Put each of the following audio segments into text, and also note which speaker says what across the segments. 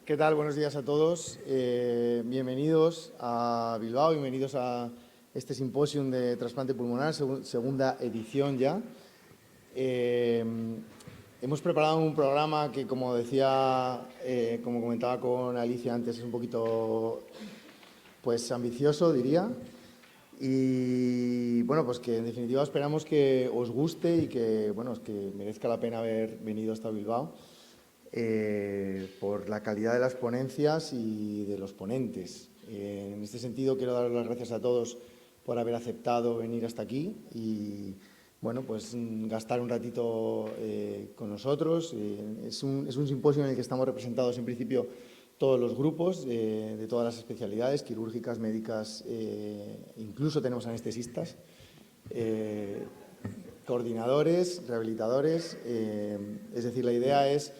Speaker 1: ¿Qué tal? Buenos días a todos. Bienvenidos a Bilbao, bienvenidos a este simposium de trasplante pulmonar, segunda edición ya. Hemos preparado un programa que, como decía, como comentaba con Alicia antes, es un poquito pues ambicioso, diría. Y bueno, pues que en definitiva esperamos que os guste y que, bueno, que merezca la pena haber venido hasta Bilbao. Por la calidad de las ponencias y de los ponentes. En este sentido, quiero dar las gracias a todos por haber aceptado venir hasta aquí y, bueno, pues gastar un ratito con nosotros. Es un simposio en el que estamos representados, en principio, todos los grupos de todas las especialidades, quirúrgicas, médicas, incluso tenemos anestesistas, coordinadores, rehabilitadores. Es decir, la idea es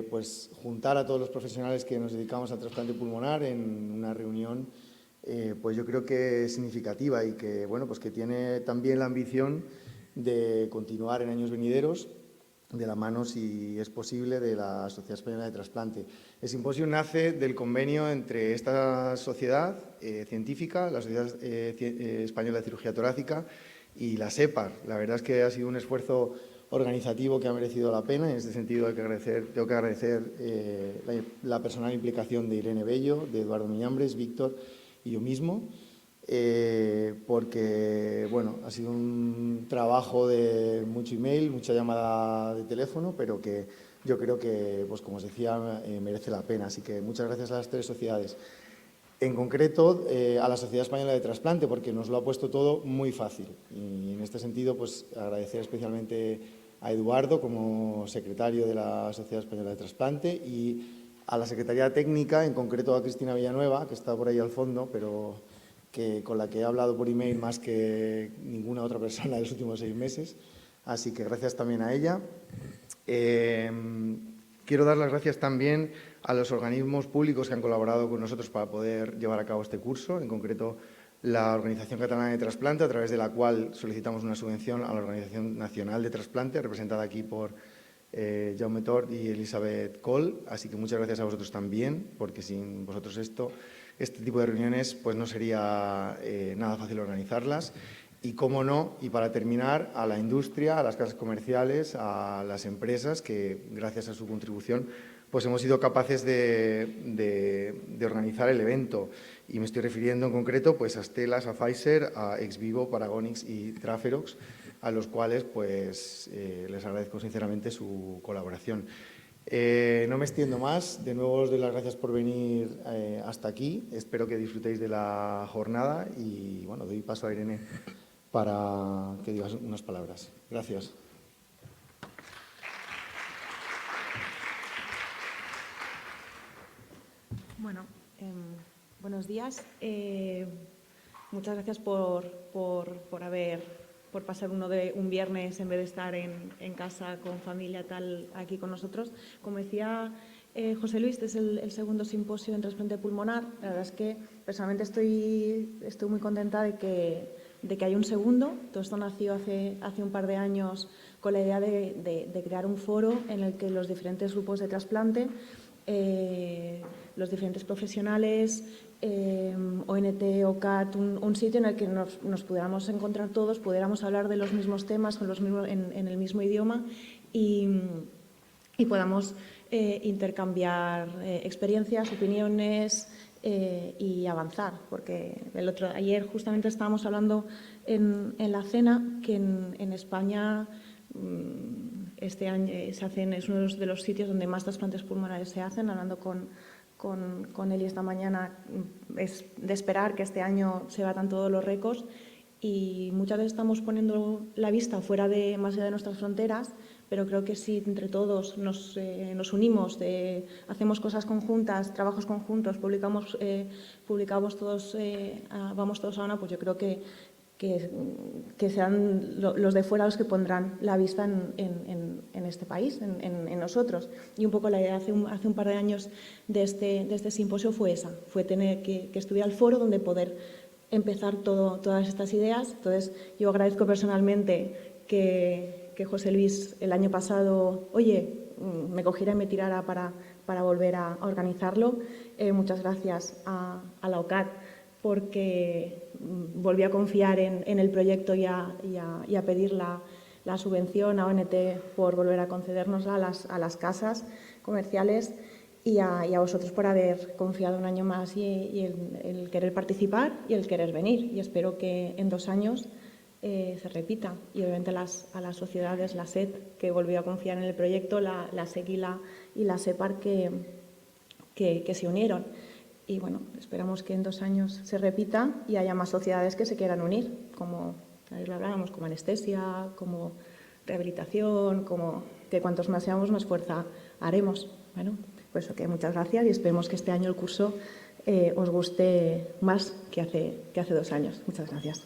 Speaker 1: pues juntar a todos los profesionales que nos dedicamos al trasplante pulmonar en una reunión, pues yo creo que es significativa y que, bueno, pues que tiene también la ambición de continuar en años venideros de la mano, si es posible, de la Sociedad Española de Trasplante. El simposio nace del convenio entre esta sociedad científica, la Sociedad Española de Cirugía Torácica y la SEPAR. La verdad es que ha sido un esfuerzo organizativo que ha merecido la pena. En este sentido tengo que agradecer la personal implicación de Irene Bello, de Eduardo Miñambres, Víctor y yo mismo, porque bueno, ha sido un trabajo de mucho email, mucha llamada de teléfono, pero que yo creo que, pues como os decía, merece la pena. Así que muchas gracias a las tres sociedades. En concreto, a la Sociedad Española de Trasplante, porque nos lo ha puesto todo muy fácil. Y en este sentido, pues agradecer especialmente a Eduardo como secretario de la Sociedad Española de Trasplante y a la Secretaría Técnica, en concreto a Cristina Villanueva, que está por ahí al fondo, pero con la que he hablado por email más que ninguna otra persona en los últimos 6 meses. Así que gracias también a ella. Quiero dar las gracias también a los organismos públicos que han colaborado con nosotros para poder llevar a cabo este curso, en concreto la Organización Catalana de Trasplante, a través de la cual solicitamos una subvención a la Organización Nacional de Trasplante, representada aquí por Jaume Tort y Elizabeth Coll. Así que muchas gracias a vosotros también, porque sin vosotros este tipo de reuniones pues no sería nada fácil organizarlas. Y, cómo no, y para terminar, a la industria, a las casas comerciales, a las empresas que, gracias a su contribución, pues hemos sido capaces de organizar el evento. Y me estoy refiriendo en concreto pues, a Astellas, a Pfizer, a Exvivo, Paragonix y Traferox, a los cuales pues, les agradezco sinceramente su colaboración. No me extiendo más. De nuevo os doy las gracias por venir hasta aquí. Espero que disfrutéis de la jornada y, bueno, doy paso a Irene para que digas unas palabras. Gracias.
Speaker 2: Bueno, buenos días. Muchas gracias por pasar un viernes en vez de estar en casa con familia tal aquí con nosotros. Como decía José Luis, este es el segundo simposio en trasplante pulmonar. La verdad es que personalmente estoy muy contenta de que hay un segundo. Todo esto nació hace un par de años con la idea de crear un foro en el que los diferentes grupos de trasplante, los diferentes profesionales, ONT, OCAT, un sitio en el que nos pudiéramos encontrar todos, pudiéramos hablar de los mismos temas en el mismo idioma y podamos intercambiar experiencias, opiniones y avanzar. Porque ayer justamente estábamos hablando en la cena que en España este año es uno de los sitios donde más trasplantes pulmonares se hacen. Hablando con Eli esta mañana, es de esperar que este año se batan todos los récords y muchas veces estamos poniendo la vista más allá de nuestras fronteras, pero creo que si entre todos nos unimos, hacemos cosas conjuntas, trabajos conjuntos, publicamos todos, vamos todos a una, pues yo creo que sean los de fuera los que pondrán la vista en este país, en nosotros. Y un poco la idea hace un par de años de este simposio fue esa, fue tener que estudiar el foro donde poder empezar todas estas ideas. Entonces, yo agradezco personalmente que José Luis el año pasado, me cogiera y me tirara para volver a organizarlo. Muchas gracias a la OCAT porque volvió a confiar en el proyecto y a pedir la subvención, a ONT por volver a concedernos a las casas comerciales y a vosotros por haber confiado un año más y el querer participar y el querer venir. Y espero que en 2 años se repita. Y obviamente a las sociedades, la SED, que volvió a confiar en el proyecto, la SEC y la SEPAR que se unieron. Y bueno, esperamos que en 2 años se repita y haya más sociedades que se quieran unir, como lo hablábamos, como anestesia, como rehabilitación, como que cuantos más seamos, más fuerza haremos. Bueno, pues eso, que muchas gracias y esperemos que este año el curso os guste más que hace 2 años. Muchas gracias.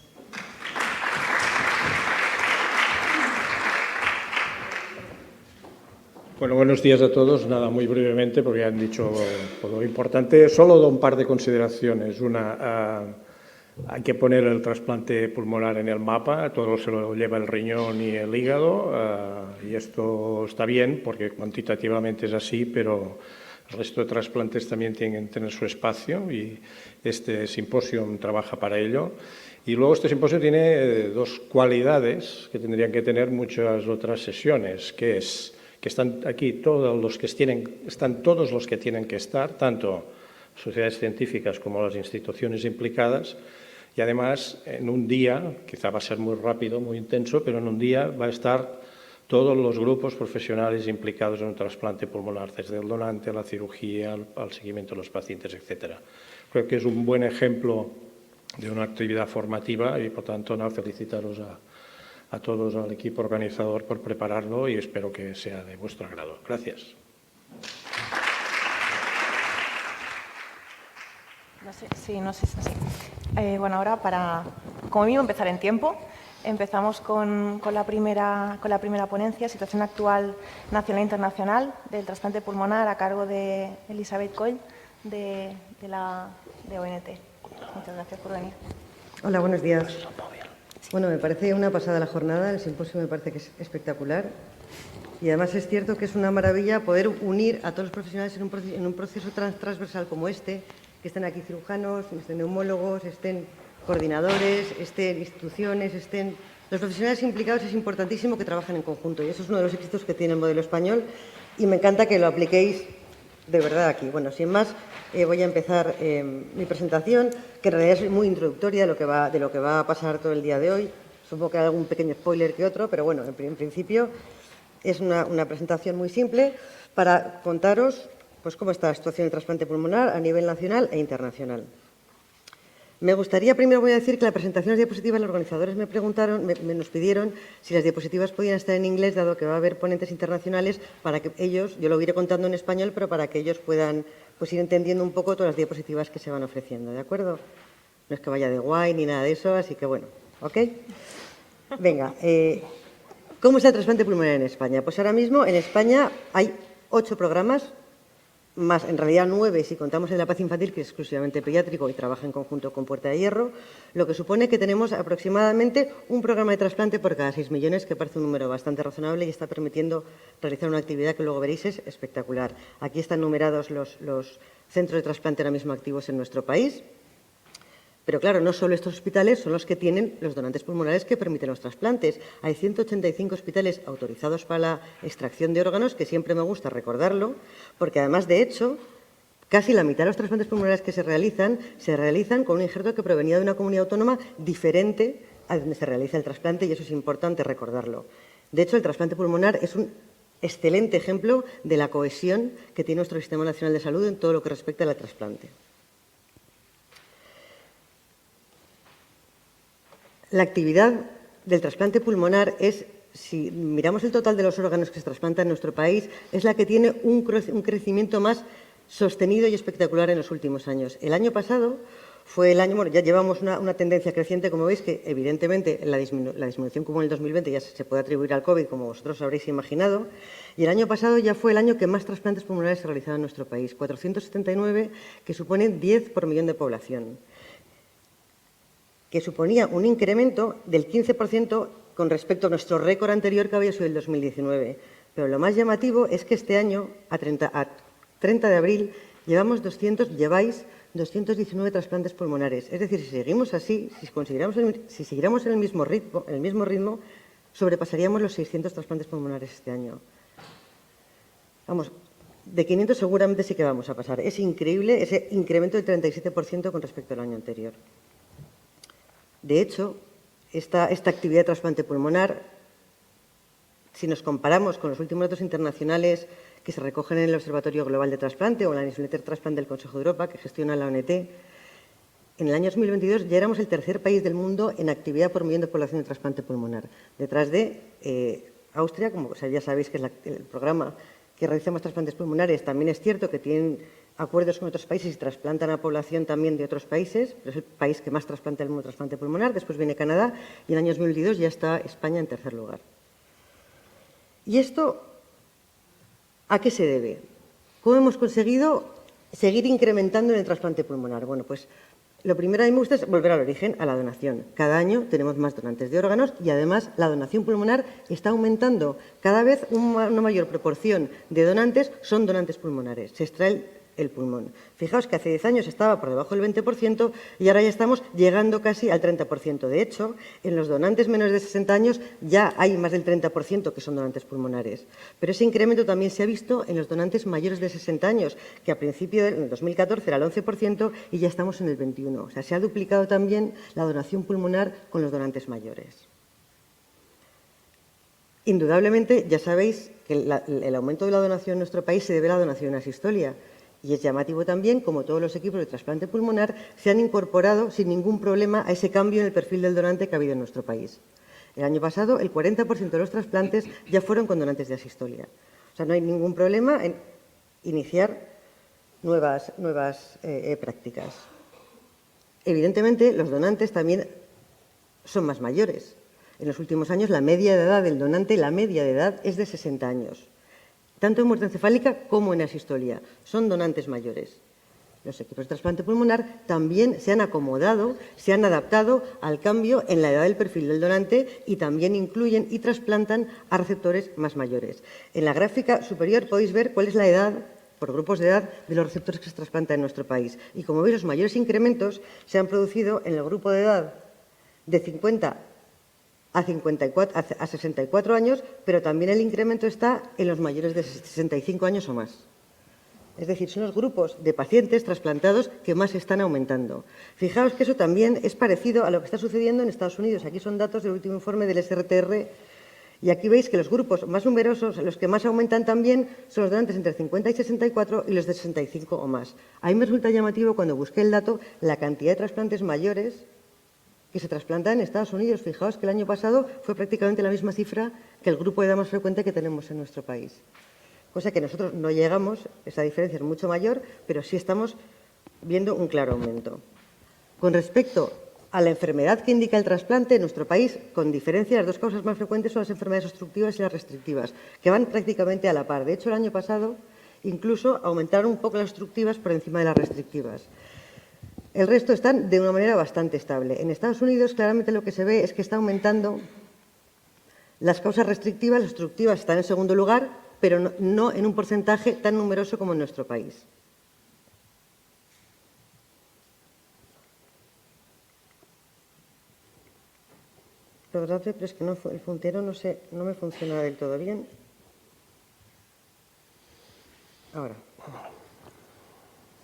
Speaker 3: Bueno, buenos días a todos. Nada, muy brevemente, porque ya han dicho lo importante. Solo un par de consideraciones. Una, hay que poner el trasplante pulmonar en el mapa. Todo se lo lleva el riñón y el hígado. Y esto está bien, porque cuantitativamente es así, pero el resto de trasplantes también tienen que tener su espacio y este simposio trabaja para ello. Y luego este simposio tiene 2 cualidades que tendrían que tener muchas otras sesiones, que están aquí están todos los que tienen que estar, tanto sociedades científicas como las instituciones implicadas, y además en un día, quizá va a ser muy rápido, muy intenso, pero en un día va a estar todos los grupos profesionales implicados en un trasplante pulmonar, desde el donante a la cirugía, al seguimiento de los pacientes, etc. Creo que es un buen ejemplo de una actividad formativa y, por tanto, felicitaros a todos, al equipo organizador, por prepararlo y espero que sea de vuestro agrado. Gracias.
Speaker 4: No sé. Bueno, ahora para, como mínimo, empezar en tiempo. Empezamos con la primera ponencia, situación actual nacional e internacional del trasplante pulmonar, a cargo de Elizabeth Coll, de ONT. Muchas gracias por venir.
Speaker 5: Hola, buenos días. Bueno, me parece una pasada la jornada, el simposio me parece que es espectacular y además es cierto que es una maravilla poder unir a todos los profesionales en un proceso transversal como este, que estén aquí cirujanos, estén neumólogos, estén coordinadores, estén instituciones, estén... Los profesionales implicados es importantísimo que trabajen en conjunto y eso es uno de los éxitos que tiene el modelo español y me encanta que lo apliquéis de verdad aquí. Bueno, sin más, voy a empezar mi presentación, que en realidad es muy introductoria de lo que va a pasar todo el día de hoy. Supongo que hay algún pequeño spoiler que otro, pero bueno, en principio es una presentación muy simple para contaros pues, cómo está la situación del trasplante pulmonar a nivel nacional e internacional. Me gustaría, primero voy a decir que la presentación de las diapositivas, los organizadores nos pidieron si las diapositivas podían estar en inglés, dado que va a haber ponentes internacionales, para que ellos, yo lo iré contando en español, pero para que ellos puedan pues, ir entendiendo un poco todas las diapositivas que se van ofreciendo, ¿de acuerdo? No es que vaya de guay ni nada de eso, así que bueno, ¿ok? Venga, ¿cómo está el trasplante pulmonar en España? Pues ahora mismo en España hay 8 programas, más en realidad 9 si contamos el de la paz infantil, que es exclusivamente pediátrico y trabaja en conjunto con Puerta de Hierro, lo que supone que tenemos aproximadamente un programa de trasplante por cada 6 millones, que parece un número bastante razonable y está permitiendo realizar una actividad que luego veréis es espectacular. Aquí están numerados los centros de trasplante ahora mismo activos en nuestro país. Pero claro, no solo estos hospitales son los que tienen los donantes pulmonares que permiten los trasplantes. Hay 185 hospitales autorizados para la extracción de órganos, que siempre me gusta recordarlo, porque además, de hecho, casi la mitad de los trasplantes pulmonares que se realizan con un injerto que provenía de una comunidad autónoma diferente a donde se realiza el trasplante, y eso es importante recordarlo. De hecho, el trasplante pulmonar es un excelente ejemplo de la cohesión que tiene nuestro Sistema Nacional de Salud en todo lo que respecta al trasplante. La actividad del trasplante pulmonar es, si miramos el total de los órganos que se trasplantan en nuestro país, es la que tiene un crecimiento más sostenido y espectacular en los últimos años. El año pasado fue el año, bueno, ya llevamos una tendencia creciente, como veis, que evidentemente la disminución como en el 2020 ya se puede atribuir al COVID, como vosotros habréis imaginado, y el año pasado ya fue el año que más trasplantes pulmonares se realizaron en nuestro país, 479, que suponen 10 por millón de población, que suponía un incremento del 15% con respecto a nuestro récord anterior, que había sido el 2019. Pero lo más llamativo es que este año, a 30 de abril lleváis 219 trasplantes pulmonares. Es decir, si seguimos así, si siguiéramos en el mismo ritmo, sobrepasaríamos los 600 trasplantes pulmonares este año. Vamos, de 500 seguramente sí que vamos a pasar. Es increíble ese incremento del 37% con respecto al año anterior. De hecho, esta actividad de trasplante pulmonar, si nos comparamos con los últimos datos internacionales que se recogen en el Observatorio Global de Trasplante o en la newsletter Trasplante del Consejo de Europa, que gestiona la ONT, en el año 2022 ya éramos el tercer país del mundo en actividad por millón de población de trasplante pulmonar, detrás de Austria, como ya sabéis que es el programa que realiza más trasplantes pulmonares. También es cierto que tienen acuerdos con otros países y trasplantan a población también de otros países, pero es el país que más trasplanta el mundo trasplante pulmonar. Después viene Canadá y en el año 2022 ya está España en tercer lugar. ¿Y esto a qué se debe? ¿Cómo hemos conseguido seguir incrementando en el trasplante pulmonar? Bueno, pues lo primero a mí me gusta es volver al origen, a la donación. Cada año tenemos más donantes de órganos y además la donación pulmonar está aumentando. Cada vez una mayor proporción de donantes son donantes pulmonares. Se extrae el pulmón. Fijaos que hace 10 años estaba por debajo del 20% y ahora ya estamos llegando casi al 30%. De hecho, en los donantes menores de 60 años ya hay más del 30% que son donantes pulmonares. Pero ese incremento también se ha visto en los donantes mayores de 60 años, que a principio del 2014 era el 11% y ya estamos en el 21%. O sea, se ha duplicado también la donación pulmonar con los donantes mayores. Indudablemente, ya sabéis que el aumento de la donación en nuestro país se debe a la donación asistolia. Y es llamativo también como todos los equipos de trasplante pulmonar se han incorporado sin ningún problema a ese cambio en el perfil del donante que ha habido en nuestro país. El año pasado, el 40% de los trasplantes ya fueron con donantes de asistolia. O sea, no hay ningún problema en iniciar nuevas prácticas. Evidentemente, los donantes también son más mayores. En los últimos años, la media de edad del donante, es de 60 años. Tanto en muerte encefálica como en asistolia. Son donantes mayores. Los equipos de trasplante pulmonar también se han acomodado, se han adaptado al cambio en la edad del perfil del donante y también incluyen y trasplantan a receptores más mayores. En la gráfica superior podéis ver cuál es la edad, por grupos de edad, de los receptores que se trasplantan en nuestro país. Y como veis, los mayores incrementos se han producido en el grupo de edad de 50 a 64 años, pero también el incremento está en los mayores de 65 años o más. Es decir, son los grupos de pacientes trasplantados que más están aumentando. Fijaos que eso también es parecido a lo que está sucediendo en Estados Unidos. Aquí son datos del último informe del SRTR y aquí veis que los grupos más numerosos, los que más aumentan también, son los donantes entre 50 y 64 y los de 65 o más. A mí me resulta llamativo cuando busqué el dato la cantidad de trasplantes mayores que se trasplantan en Estados Unidos. Fijaos que el año pasado fue prácticamente la misma cifra que el grupo de edad más frecuente que tenemos en nuestro país. Cosa que nosotros no llegamos, esa diferencia es mucho mayor, pero sí estamos viendo un claro aumento. Con respecto a la enfermedad que indica el trasplante en nuestro país, con diferencia, las dos causas más frecuentes son las enfermedades obstructivas y las restrictivas, que van prácticamente a la par. De hecho, el año pasado incluso aumentaron un poco las obstructivas por encima de las restrictivas. El resto están de una manera bastante estable. En Estados Unidos, claramente lo que se ve es que está aumentando las causas restrictivas. Las obstructivas están en segundo lugar, pero no en un porcentaje tan numeroso como en nuestro país. Perdonadme, pero es que el puntero no me funciona del todo bien. Ahora.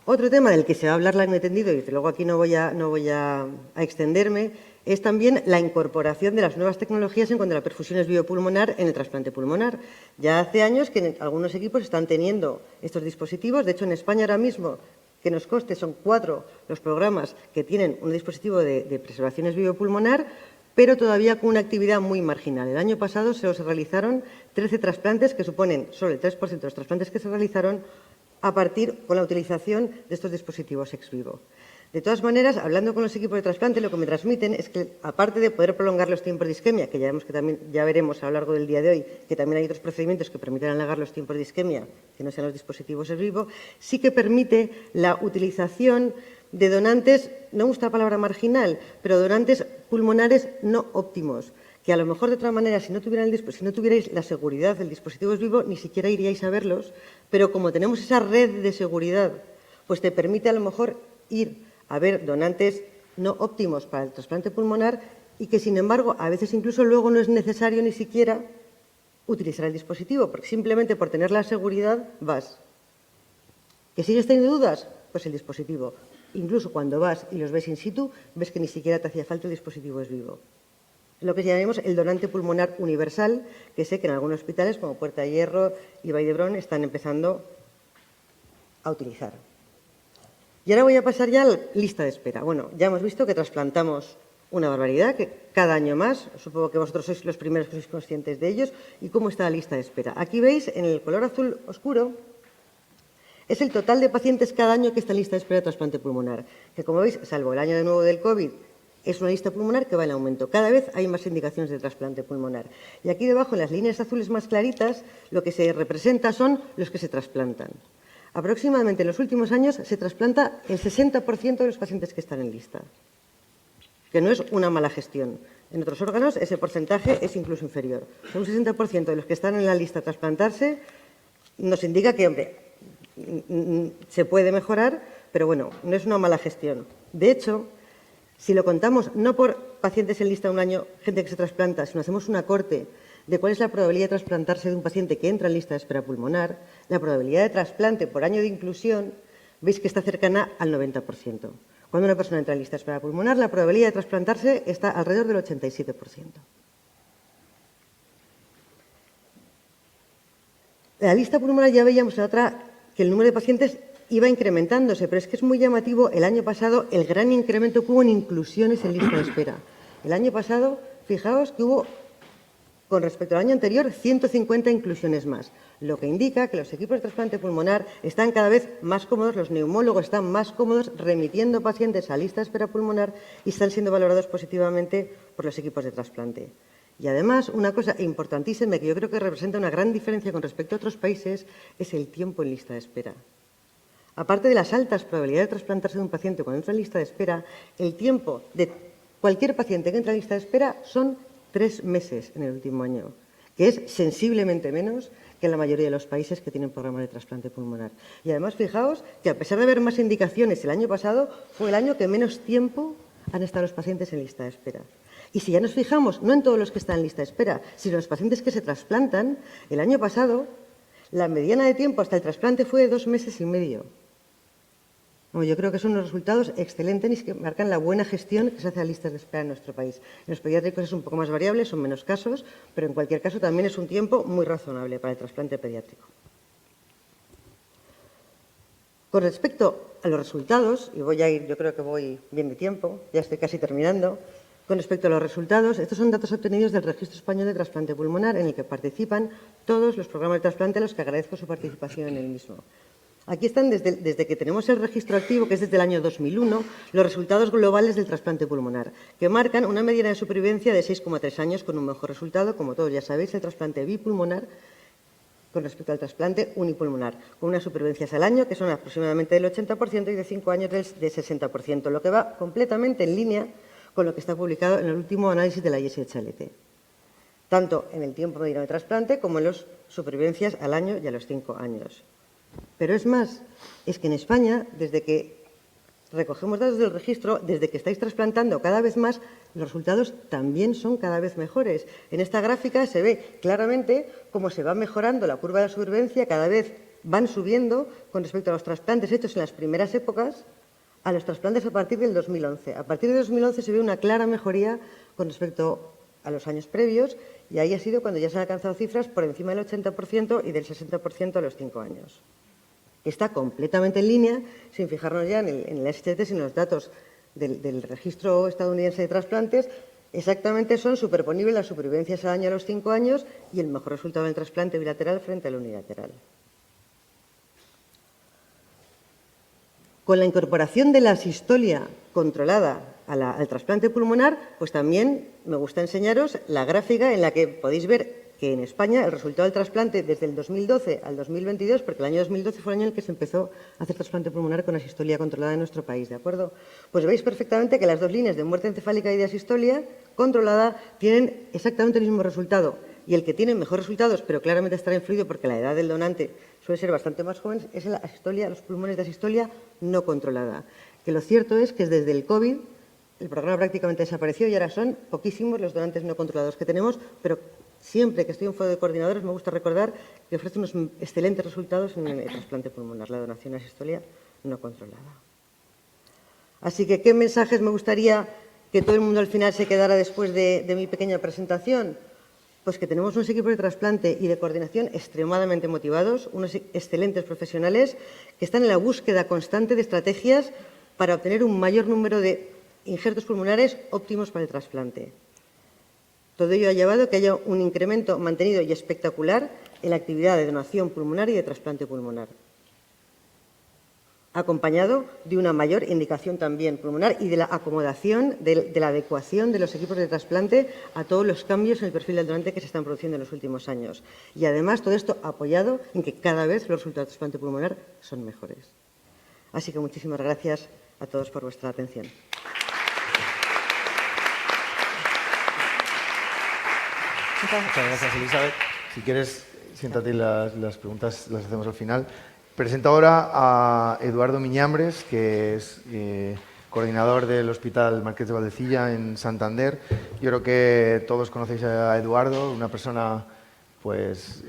Speaker 5: Otro tema del que se va a hablar largo y tendido, y desde luego aquí no voy a extenderme, es también la incorporación de las nuevas tecnologías en cuanto a la perfusión biopulmonar en el trasplante pulmonar. Ya hace años que algunos equipos están teniendo estos dispositivos. De hecho, en España ahora mismo, que nos conste, son 4 los programas que tienen un dispositivo de preservación biopulmonar, pero todavía con una actividad muy marginal. El año pasado se realizaron 13 trasplantes, que suponen solo el 3% de los trasplantes que se realizaron a partir con la utilización de estos dispositivos ex vivo. De todas maneras, hablando con los equipos de trasplante, lo que me transmiten es que, aparte de poder prolongar los tiempos de isquemia, que ya veremos a lo largo del día de hoy, que también hay otros procedimientos que permiten alargar los tiempos de isquemia, que no sean los dispositivos ex vivo, sí que permite la utilización de donantes, no me gusta la palabra marginal, pero donantes pulmonares no óptimos, que a lo mejor de otra manera, si no tuvierais la seguridad del dispositivo es vivo, ni siquiera iríais a verlos, pero como tenemos esa red de seguridad, pues te permite a lo mejor ir a ver donantes no óptimos para el trasplante pulmonar y que, sin embargo, a veces incluso luego no es necesario ni siquiera utilizar el dispositivo, porque simplemente por tener la seguridad vas. ¿Que sigues teniendo dudas? Pues el dispositivo. Incluso cuando vas y los ves in situ, ves que ni siquiera te hacía falta el dispositivo es vivo. Lo que llamamos el donante pulmonar universal, que sé que en algunos hospitales como Puerta de Hierro y Vall d'Hebron están empezando a utilizar. Y ahora voy a pasar ya a la lista de espera. Bueno, ya hemos visto que trasplantamos una barbaridad, que cada año más, supongo que vosotros sois los primeros que sois conscientes de ellos, y cómo está la lista de espera. Aquí veis, en el color azul oscuro, es el total de pacientes cada año que está en lista de espera de trasplante pulmonar, que como veis, salvo el año de nuevo del COVID, es una lista pulmonar que va en aumento. Cada vez hay más indicaciones de trasplante pulmonar. Y aquí debajo, en las líneas azules más claritas, lo que se representa son los que se trasplantan. Aproximadamente en los últimos años se trasplanta el 60% de los pacientes que están en lista, que no es una mala gestión. En otros órganos ese porcentaje es incluso inferior. Un 60% de los que están en la lista a trasplantarse nos indica que, hombre, se puede mejorar, pero bueno, no es una mala gestión. De hecho, si lo contamos no por pacientes en lista un año, gente que se trasplanta, sino hacemos una corte de cuál es la probabilidad de trasplantarse de un paciente que entra en lista de espera pulmonar, la probabilidad de trasplante por año de inclusión, veis que está cercana al 90%. Cuando una persona entra en lista de espera pulmonar, la probabilidad de trasplantarse está alrededor del 87%. La lista pulmonar ya veíamos en otra que el número de pacientes iba incrementándose, pero es que es muy llamativo el año pasado el gran incremento que hubo en inclusiones en lista de espera. El año pasado, fijaos que hubo, con respecto al año anterior, 150 inclusiones más, lo que indica que los equipos de trasplante pulmonar están cada vez más cómodos, los neumólogos están más cómodos remitiendo pacientes a lista de espera pulmonar y están siendo valorados positivamente por los equipos de trasplante. Y además, una cosa importantísima que yo creo que representa una gran diferencia con respecto a otros países es el tiempo en lista de espera. Aparte de las altas probabilidades de trasplantarse de un paciente cuando entra en lista de espera, el tiempo de cualquier paciente que entra en lista de espera son 3 meses en el último año, que es sensiblemente menos que en la mayoría de los países que tienen programas de trasplante pulmonar. Y además, fijaos que a pesar de haber más indicaciones el año pasado, fue el año que menos tiempo han estado los pacientes en lista de espera. Y si ya nos fijamos, no en todos los que están en lista de espera, sino en los pacientes que se trasplantan, el año pasado la mediana de tiempo hasta el trasplante fue de 2 meses y medio. Bueno, yo creo que son unos resultados excelentes y que marcan la buena gestión que se hace a listas de espera en nuestro país. En los pediátricos es un poco más variable, son menos casos, pero en cualquier caso también es un tiempo muy razonable para el trasplante pediátrico. Con respecto a los resultados, y voy a ir, yo creo que voy bien de tiempo, ya estoy casi terminando. Con respecto a los resultados, estos son datos obtenidos del Registro Español de Trasplante Pulmonar, en el que participan todos los programas de trasplante, a los que agradezco su participación en el mismo. Aquí están, desde que tenemos el registro activo, que es desde el año 2001, los resultados globales del trasplante pulmonar, que marcan una mediana de supervivencia de 6,3 años con un mejor resultado, como todos ya sabéis, el trasplante bipulmonar con respecto al trasplante unipulmonar, con unas supervivencias al año que son aproximadamente del 80% y de 5 años del 60%, lo que va completamente en línea con lo que está publicado en el último análisis de la ISHLT, tanto en el tiempo mediano de trasplante como en las supervivencias al año y a los 5 años. Pero es más, es que en España, desde que recogemos datos del registro, desde que estáis trasplantando cada vez más, los resultados también son cada vez mejores. En esta gráfica se ve claramente cómo se va mejorando la curva de la supervivencia, cada vez van subiendo con respecto a los trasplantes hechos en las primeras épocas a los trasplantes a partir del 2011. A partir de 2011 se ve una clara mejoría con respecto a los años previos y ahí ha sido cuando ya se han alcanzado cifras por encima del 80% y del 60% a los 5 años. Está completamente en línea, sin fijarnos ya en el SHT, sino en los datos del registro estadounidense de trasplantes, exactamente son superponibles las supervivencias al año a los 5 años y el mejor resultado del trasplante bilateral frente al unilateral. Con la incorporación de la sistolia controlada al trasplante pulmonar, pues también me gusta enseñaros la gráfica en la que podéis ver que en España el resultado del trasplante desde el 2012 al 2022, porque el año 2012 fue el año en el que se empezó a hacer trasplante pulmonar con asistolia controlada en nuestro país, ¿de acuerdo? Pues veis perfectamente que las dos líneas de muerte encefálica y de asistolia controlada tienen exactamente el mismo resultado. Y el que tiene mejores resultados, pero claramente estará influido porque la edad del donante suele ser bastante más joven, es la asistolia, los pulmones de asistolia no controlada. Que lo cierto es que desde el COVID el programa prácticamente desapareció y ahora son poquísimos los donantes no controlados que tenemos, pero siempre que estoy en un foro de coordinadores me gusta recordar que ofrece unos excelentes resultados en el trasplante pulmonar, la donación asistolia no controlada. Así que, ¿qué mensajes me gustaría que todo el mundo al final se quedara después de mi pequeña presentación? Pues que tenemos unos equipos de trasplante y de coordinación extremadamente motivados, unos excelentes profesionales que están en la búsqueda constante de estrategias para obtener un mayor número de injertos pulmonares óptimos para el trasplante. Todo ello ha llevado a que haya un incremento mantenido y espectacular en la actividad de donación pulmonar y de trasplante pulmonar, acompañado de una mayor indicación también pulmonar y de la acomodación, de la adecuación de los equipos de trasplante a todos los cambios en el perfil del donante que se están produciendo en los últimos años. Y además todo esto apoyado en que cada vez los resultados de trasplante pulmonar son mejores. Así que muchísimas gracias a todos por vuestra atención.
Speaker 1: Muchas gracias, Elizabeth. Si quieres, siéntate y las preguntas las hacemos al final. Presento ahora a Eduardo Miñambres, que es coordinador del Hospital Marqués de Valdecilla en Santander. Yo creo que todos conocéis a Eduardo, una persona pues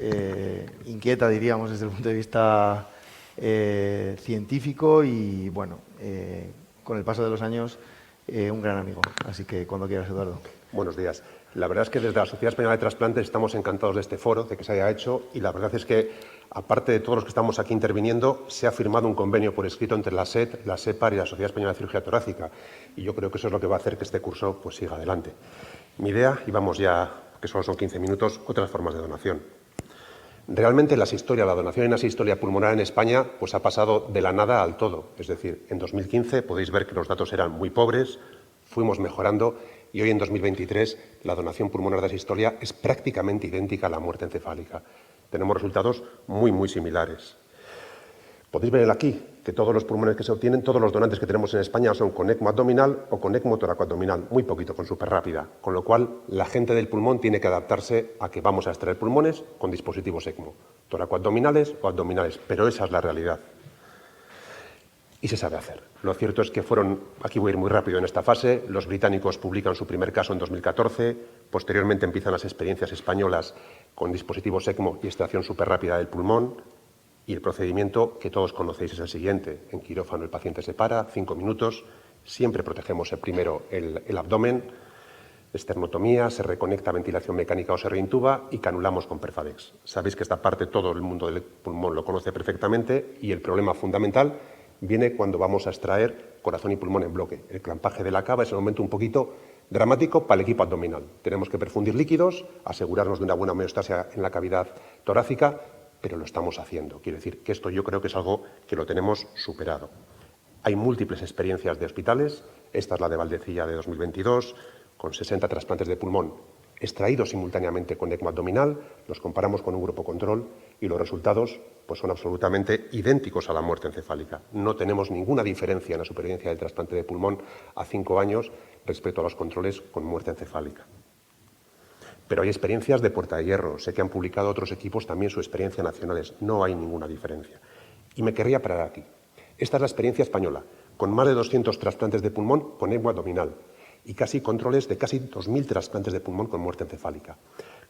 Speaker 1: inquieta, diríamos, desde el punto de vista científico y, bueno, con el paso de los años, un gran amigo. Así que cuando quieras, Eduardo.
Speaker 6: Buenos días. La verdad es que desde la Sociedad Española de Trasplantes estamos encantados de este foro, de que se haya hecho, y la verdad es que, aparte de todos los que estamos aquí interviniendo, se ha firmado un convenio por escrito entre la SET, la SEPAR y la Sociedad Española de Cirugía Torácica, y yo creo que eso es lo que va a hacer que este curso pues siga adelante. Mi idea, y vamos ya, que solo son 15 minutos, otras formas de donación. Realmente la donación en asistolia pulmonar en España pues ha pasado de la nada al todo. Es decir, en 2015 podéis ver que los datos eran muy pobres, fuimos mejorando y hoy en 2023 la donación pulmonar de asistolia es prácticamente idéntica a la muerte encefálica. Tenemos resultados muy, muy similares. Podéis ver aquí que todos los pulmones que se obtienen, todos los donantes que tenemos en España son con ECMO abdominal o con ECMO toracoabdominal, muy poquito, con superrápida, con lo cual la gente del pulmón tiene que adaptarse a que vamos a extraer pulmones con dispositivos ECMO, toracoabdominales o abdominales, pero esa es la realidad. Y se sabe hacer. Lo cierto es que aquí voy a ir muy rápido en esta fase, los británicos publican su primer caso en 2014, posteriormente empiezan las experiencias españolas con dispositivos ECMO y extracción superrápida del pulmón, y el procedimiento que todos conocéis es el siguiente. En quirófano el paciente se para, 5 minutos, siempre protegemos primero el abdomen, esternotomía, se reconecta ventilación mecánica o se reintuba y canulamos con Perfadex. Sabéis que esta parte todo el mundo del pulmón lo conoce perfectamente y el problema fundamental viene cuando vamos a extraer corazón y pulmón en bloque. El clampaje de la cava es el momento un poquito dramático para el equipo abdominal. Tenemos que perfundir líquidos, asegurarnos de una buena homeostasia en la cavidad torácica, pero lo estamos haciendo. Quiere decir que esto yo creo que es algo que lo tenemos superado. Hay múltiples experiencias de hospitales, esta es la de Valdecilla de 2022, con 60 trasplantes de pulmón extraídos simultáneamente con ECMO abdominal, los comparamos con un grupo control y los resultados pues, son absolutamente idénticos a la muerte encefálica. No tenemos ninguna diferencia en la supervivencia del trasplante de pulmón a 5 años respecto a los controles con muerte encefálica. Pero hay experiencias de Puerta de Hierro, sé que han publicado otros equipos también su experiencia nacionales, no hay ninguna diferencia. Y me querría parar aquí. Esta es la experiencia española, con más de 200 trasplantes de pulmón con ECMO abdominal y controles de casi 2.000 trasplantes de pulmón con muerte encefálica.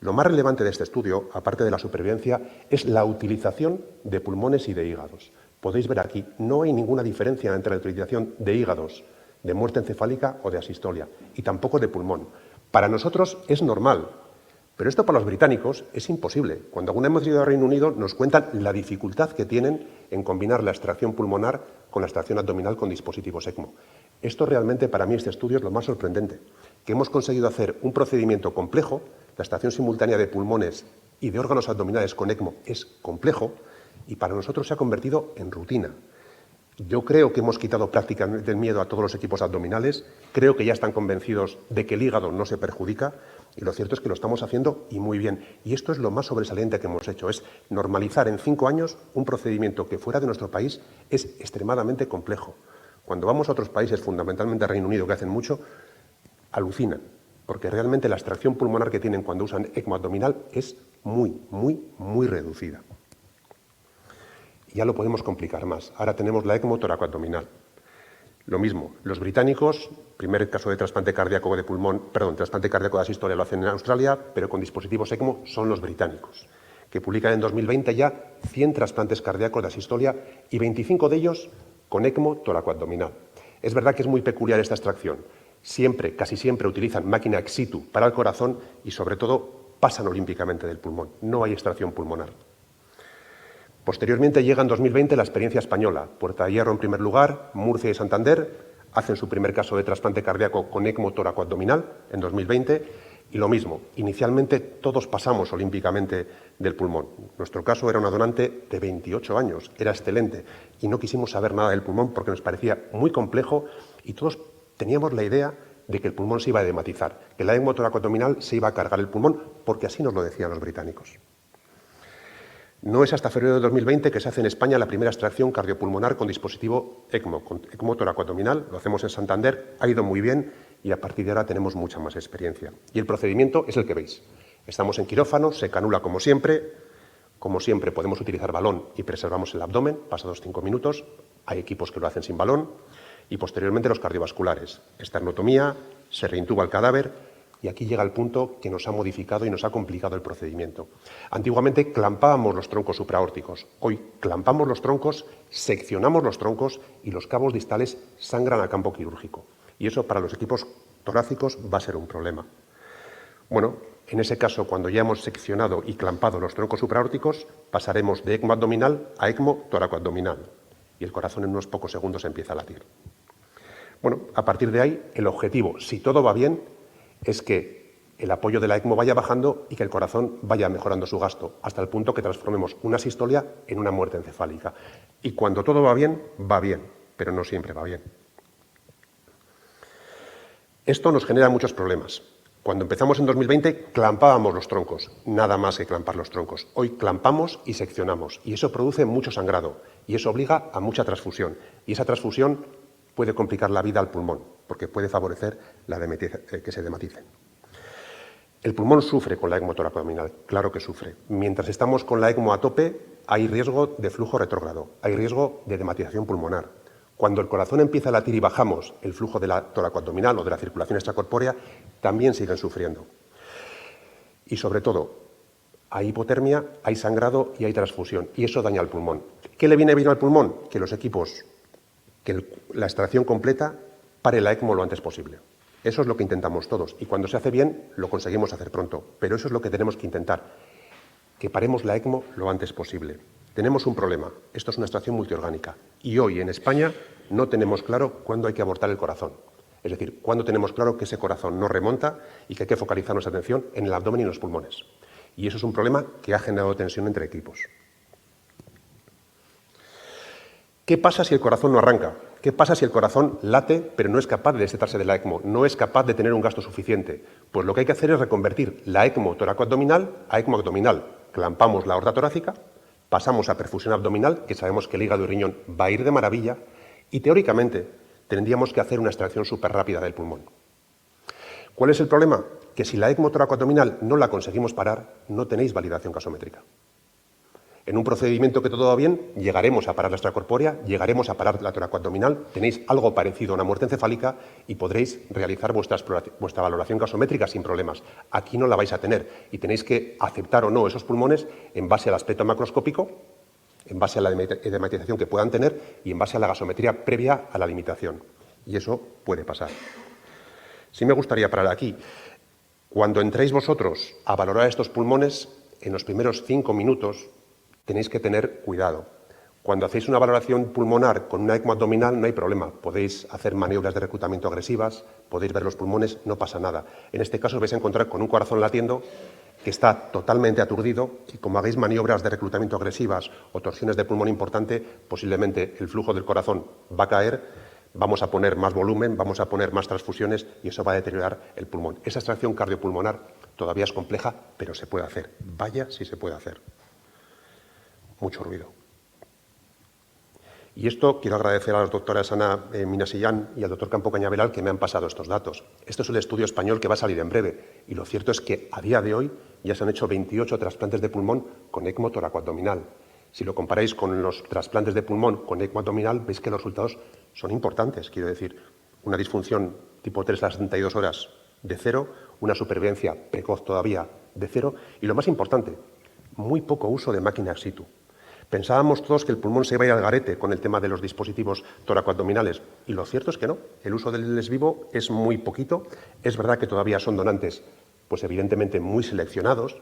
Speaker 6: Lo más relevante de este estudio, aparte de la supervivencia, es la utilización de pulmones y de hígados. Podéis ver aquí, no hay ninguna diferencia entre la utilización de hígados, de muerte encefálica o de asistolia, y tampoco de pulmón. Para nosotros es normal, pero esto para los británicos es imposible. Cuando alguna vez hemos ido al Reino Unido nos cuentan la dificultad que tienen en combinar la extracción pulmonar con la extracción abdominal con dispositivos ECMO. Esto realmente para mí este estudio es lo más sorprendente, que hemos conseguido hacer un procedimiento complejo, la extracción simultánea de pulmones y de órganos abdominales con ECMO es complejo y para nosotros se ha convertido en rutina. Yo creo que hemos quitado prácticamente el miedo a todos los equipos abdominales, creo que ya están convencidos de que el hígado no se perjudica y lo cierto es que lo estamos haciendo y muy bien. Y esto es lo más sobresaliente que hemos hecho, es normalizar en 5 años un procedimiento que fuera de nuestro país es extremadamente complejo. Cuando vamos a otros países, fundamentalmente a Reino Unido, que hacen mucho, alucinan, porque realmente la extracción pulmonar que tienen cuando usan ECMO abdominal es muy reducida. Y ya lo podemos complicar más. Ahora tenemos la ECMO toracoabdominal. Lo mismo, los británicos, primer caso de trasplante cardíaco de pulmón, trasplante cardíaco de asístole lo hacen en Australia, pero con dispositivos ECMO son los británicos, que publican en 2020 ya 100 trasplantes cardíacos de asistolia y 25 de ellos con ECMO toracoabdominal. Es verdad que es muy peculiar esta extracción. Casi siempre utilizan máquina ex situ para el corazón y sobre todo pasan olímpicamente del pulmón. No hay extracción pulmonar. Posteriormente llega en 2020 la experiencia española. Puerta de Hierro en primer lugar, Murcia y Santander hacen su primer caso de trasplante cardíaco con ECMO toracoabdominal en 2020 y lo mismo, inicialmente todos pasamos olímpicamente del pulmón. Nuestro caso era una donante de 28 años, era excelente y no quisimos saber nada del pulmón porque nos parecía muy complejo y todos teníamos la idea de que el pulmón se iba a edematizar, que la ECMO toracoabdominal se iba a cargar el pulmón porque así nos lo decían los británicos. No es hasta febrero de 2020 que se hace en España la primera extracción cardiopulmonar con dispositivo ECMO, con ECMO toracoabdominal. Lo hacemos en Santander, ha ido muy bien y a partir de ahora tenemos mucha más experiencia. Y el procedimiento es el que veis. Estamos en quirófano, se canula como siempre podemos utilizar balón y preservamos el abdomen, pasados 5 minutos. Hay equipos que lo hacen sin balón y posteriormente los cardiovasculares. Esternotomía, se reintuba el cadáver. Y aquí llega el punto que nos ha modificado y nos ha complicado el procedimiento. Antiguamente clampábamos los troncos supraórticos. Hoy clampamos los troncos, seccionamos los troncos y los cabos distales sangran a campo quirúrgico. Y eso para los equipos torácicos va a ser un problema. Bueno, en ese caso, cuando ya hemos seccionado y clampado los troncos supraórticos, pasaremos de ECMO abdominal a ECMO toracoabdominal. Y el corazón en unos pocos segundos empieza a latir. Bueno, a partir de ahí, el objetivo, si todo va bien, es que el apoyo de la ECMO vaya bajando y que el corazón vaya mejorando su gasto, hasta el punto que transformemos una sistolia en una muerte encefálica. Y cuando todo va bien, pero no siempre va bien. Esto nos genera muchos problemas. Cuando empezamos en 2020, clampábamos los troncos, nada más que clampar los troncos. Hoy clampamos y seccionamos, y eso produce mucho sangrado, y eso obliga a mucha transfusión. Y esa transfusión puede complicar la vida al pulmón, porque puede favorecer que se edematicen. El pulmón sufre con la ECMO toracoabdominal, claro que sufre. Mientras estamos con la ECMO a tope, hay riesgo de flujo retrógrado, hay riesgo de edematización pulmonar. Cuando el corazón empieza a latir y bajamos el flujo de la toracoabdominal o de la circulación extracorpórea, también siguen sufriendo. Y sobre todo, hay hipotermia, hay sangrado y hay transfusión, y eso daña al pulmón. ¿Qué le viene bien al pulmón? Que los equipos, que la extracción completa pare la ECMO lo antes posible. Eso es lo que intentamos todos y cuando se hace bien lo conseguimos hacer pronto, pero eso es lo que tenemos que intentar, que paremos la ECMO lo antes posible. Tenemos un problema, esto es una extracción multiorgánica y hoy en España no tenemos claro cuándo hay que abortar el corazón, es decir, cuándo tenemos claro que ese corazón no remonta y que hay que focalizar nuestra atención en el abdomen y en los pulmones. Y eso es un problema que ha generado tensión entre equipos. ¿Qué pasa si el corazón no arranca? ¿Qué pasa si el corazón late pero no es capaz de destetarse de la ECMO, no es capaz de tener un gasto suficiente? Pues lo que hay que hacer es reconvertir la ECMO toracoabdominal a ECMO abdominal. Clampamos la aorta torácica, pasamos a perfusión abdominal, que sabemos que el hígado y riñón va a ir de maravilla, y teóricamente tendríamos que hacer una extracción súper rápida del pulmón. ¿Cuál es el problema? Que si la ECMO toracoabdominal no la conseguimos parar, no tenéis validación gasométrica. En un procedimiento que todo va bien, llegaremos a parar la extracorpórea, llegaremos a parar la toracoabdominal, tenéis algo parecido a una muerte encefálica y podréis realizar vuestra valoración gasométrica sin problemas. Aquí no la vais a tener y tenéis que aceptar o no esos pulmones en base al aspecto macroscópico, en base a la edematización que puedan tener y en base a la gasometría previa a la limitación. Y eso puede pasar. Sí me gustaría parar aquí. Cuando entréis vosotros a valorar estos pulmones, en los primeros 5 minutos, tenéis que tener cuidado. Cuando hacéis una valoración pulmonar con una ECMO abdominal no hay problema. Podéis hacer maniobras de reclutamiento agresivas, podéis ver los pulmones, no pasa nada. En este caso os vais a encontrar con un corazón latiendo que está totalmente aturdido y como hagáis maniobras de reclutamiento agresivas o torsiones de pulmón importante, posiblemente el flujo del corazón va a caer, vamos a poner más volumen, vamos a poner más transfusiones y eso va a deteriorar el pulmón. Esa extracción cardiopulmonar todavía es compleja, pero se puede hacer. Vaya si se puede hacer. Mucho ruido. Y esto quiero agradecer a las doctoras Ana Minasillán y al doctor Campo Cañaveral que me han pasado estos datos. Esto es el estudio español que va a salir en breve y lo cierto es que a día de hoy ya se han hecho 28 trasplantes de pulmón con ECMO toracoabdominal. Si lo comparáis con los trasplantes de pulmón con ECMO abdominal, veis que los resultados son importantes. Quiero decir, una disfunción tipo 3 a 72 horas de 0, una supervivencia precoz todavía de 0 y lo más importante, muy poco uso de máquina ex situ. Pensábamos todos que el pulmón se iba a ir al garete con el tema de los dispositivos toracoabdominales y lo cierto es que no. El uso del ex vivo es muy poquito. Es verdad que todavía son donantes, pues evidentemente muy seleccionados,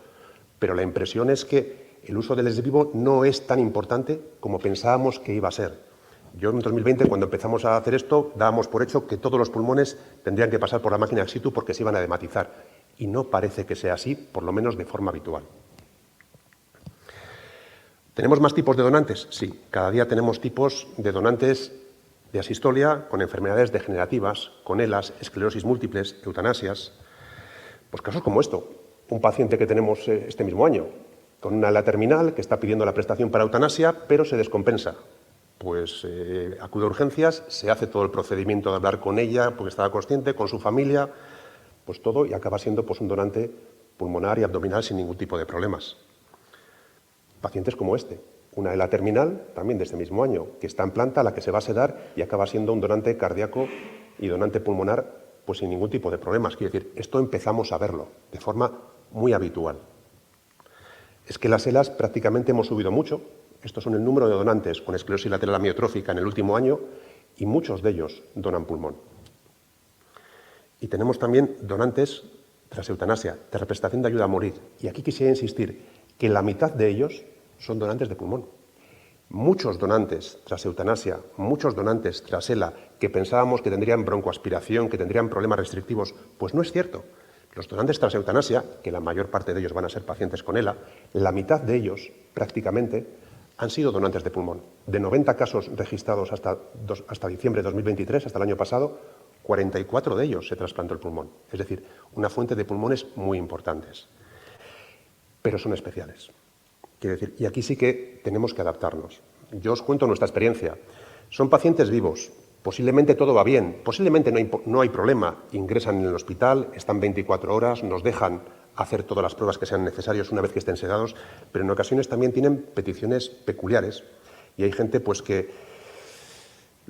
Speaker 6: pero la impresión es que el uso del ex vivo no es tan importante como pensábamos que iba a ser. Yo en 2020, cuando empezamos a hacer esto, dábamos por hecho que todos los pulmones tendrían que pasar por la máquina ex situ porque se iban a hematizar. Y no parece que sea así, por lo menos de forma habitual. ¿Tenemos más tipos de donantes? Sí, cada día tenemos tipos de donantes de asistolia con enfermedades degenerativas, con ELAs, esclerosis múltiples, eutanasias. Pues casos como esto, un paciente que tenemos este mismo año, con una ELA terminal que está pidiendo la prestación para eutanasia, pero se descompensa. Pues acude a urgencias, se hace todo el procedimiento de hablar con ella, porque estaba consciente, con su familia, pues todo, y acaba siendo pues, un donante pulmonar y abdominal sin ningún tipo de problemas. Pacientes como este, una ELA terminal, también de este mismo año, que está en planta, a la que se va a sedar y acaba siendo un donante cardíaco y donante pulmonar, pues sin ningún tipo de problemas. Quiero decir, esto empezamos a verlo de forma muy habitual. Es que las ELAs prácticamente hemos subido mucho. Estos son el número de donantes con esclerosis lateral amiotrófica en el último año y muchos de ellos donan pulmón. Y tenemos también donantes tras eutanasia, tras prestación de ayuda a morir. Y aquí quisiera insistir que la mitad de ellos son donantes de pulmón. Muchos donantes tras eutanasia, muchos donantes tras ELA, que pensábamos que tendrían broncoaspiración, que tendrían problemas restrictivos, pues no es cierto. Los donantes tras eutanasia, que la mayor parte de ellos van a ser pacientes con ELA, la mitad de ellos, prácticamente, han sido donantes de pulmón. De 90 casos registrados hasta diciembre de 2023, hasta el año pasado, 44 de ellos se trasplantó el pulmón. Es decir, una fuente de pulmones muy importantes. Pero son especiales. Quiero decir, y aquí sí que tenemos que adaptarnos. Yo os cuento nuestra experiencia. Son pacientes vivos, posiblemente todo va bien, posiblemente no hay problema, ingresan en el hospital, están 24 horas, nos dejan hacer todas las pruebas que sean necesarias una vez que estén sedados, pero en ocasiones también tienen peticiones peculiares y hay gente pues que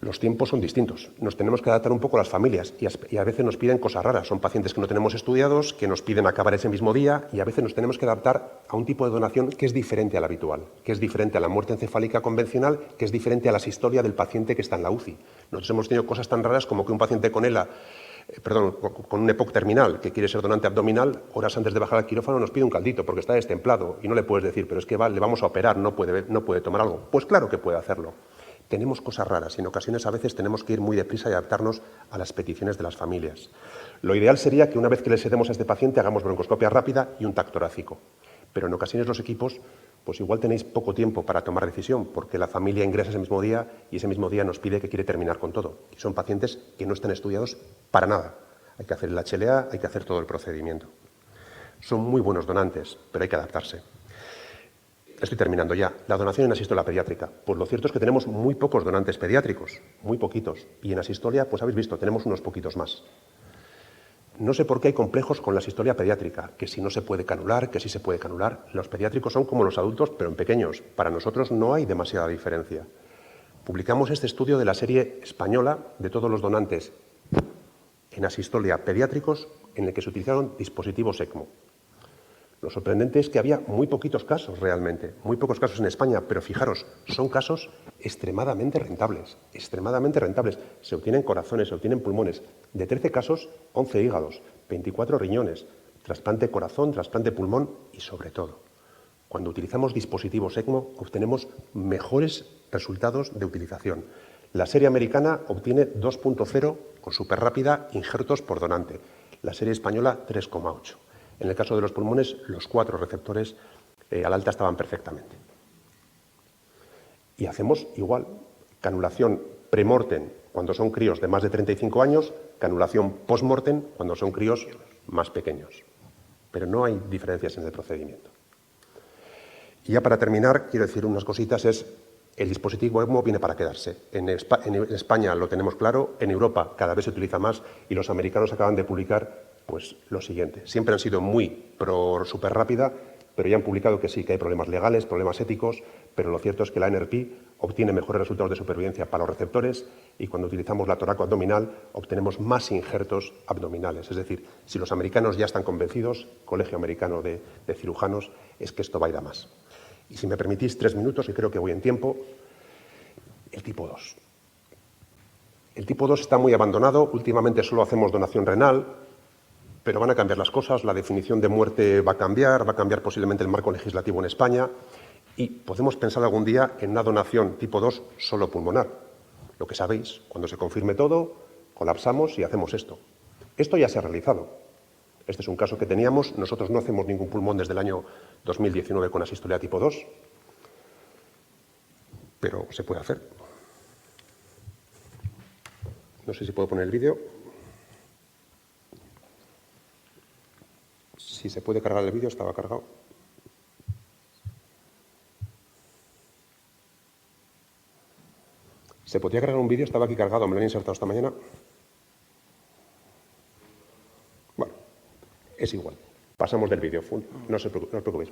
Speaker 6: los tiempos son distintos. Nos tenemos que adaptar un poco a las familias y a veces nos piden cosas raras. Son pacientes que no tenemos estudiados, que nos piden acabar ese mismo día y a veces nos tenemos que adaptar a un tipo de donación que es diferente al habitual, que es diferente a la muerte encefálica convencional, que es diferente a la asistolia del paciente que está en la UCI. Nosotros hemos tenido cosas tan raras como que un paciente con ELA, con un EPOC terminal que quiere ser donante abdominal, horas antes de bajar al quirófano nos pide un caldito porque está destemplado y no le puedes decir, pero es que le vamos a operar, no puede tomar algo. Pues claro que puede hacerlo. Tenemos cosas raras y en ocasiones a veces tenemos que ir muy deprisa y adaptarnos a las peticiones de las familias. Lo ideal sería que una vez que le sedemos a este paciente hagamos broncoscopia rápida y un TAC torácico. Pero en ocasiones los equipos, pues igual tenéis poco tiempo para tomar decisión porque la familia ingresa ese mismo día y ese mismo día nos pide que quiere terminar con todo. Y son pacientes que no están estudiados para nada. Hay que hacer el HLA, hay que hacer todo el procedimiento. Son muy buenos donantes, pero hay que adaptarse. Estoy terminando ya. La donación en asistolia pediátrica. Pues lo cierto es que tenemos muy pocos donantes pediátricos, muy poquitos. Y en asistolia, pues habéis visto, tenemos unos poquitos más. No sé por qué hay complejos con la asistolia pediátrica, que si no se puede canular, que sí se puede canular. Los pediátricos son como los adultos, pero en pequeños. Para nosotros no hay demasiada diferencia. Publicamos este estudio de la serie española de todos los donantes en asistolia pediátricos en el que se utilizaron dispositivos ECMO. Lo sorprendente es que había muy poquitos casos realmente, muy pocos casos en España, pero fijaros, son casos extremadamente rentables, extremadamente rentables. Se obtienen corazones, se obtienen pulmones. De 13 casos, 11 hígados, 24 riñones, trasplante corazón, trasplante pulmón y sobre todo, cuando utilizamos dispositivos ECMO obtenemos mejores resultados de utilización. La serie americana obtiene 2.0 con súper rápida injertos por donante, la serie española 3,8. En el caso de los pulmones, los 4 receptores al alta estaban perfectamente. Y hacemos igual, canulación premortem cuando son críos de más de 35 años, canulación postmortem cuando son críos más pequeños. Pero no hay diferencias en el procedimiento. Y ya para terminar, quiero decir unas cositas, el dispositivo ECMO viene para quedarse. En España lo tenemos claro, en Europa cada vez se utiliza más y los americanos acaban de publicar pues, lo siguiente. Siempre han sido muy súper rápida, pero ya han publicado que sí, que hay problemas legales, problemas éticos, pero lo cierto es que la NRP obtiene mejores resultados de supervivencia para los receptores y cuando utilizamos la toracoabdominal obtenemos más injertos abdominales. Es decir, si los americanos ya están convencidos, Colegio Americano de Cirujanos, es que esto va a ir a más. Y si me permitís 3 minutos, y creo que voy en tiempo, el tipo 2. El tipo 2 está muy abandonado, últimamente solo hacemos donación renal, pero van a cambiar las cosas, la definición de muerte va a cambiar posiblemente el marco legislativo en España y podemos pensar algún día en una donación tipo 2 solo pulmonar. Lo que sabéis, cuando se confirme todo, colapsamos y hacemos esto. Esto ya se ha realizado. Este es un caso que teníamos, nosotros no hacemos ningún pulmón desde el año 2019 con asistolia tipo 2, pero se puede hacer. No sé si puedo poner el vídeo. Si se puede cargar el vídeo, estaba cargado. ¿Se podía cargar un vídeo? Estaba aquí cargado, me lo han insertado esta mañana. Bueno, es igual. Pasamos del vídeo. No os preocupéis.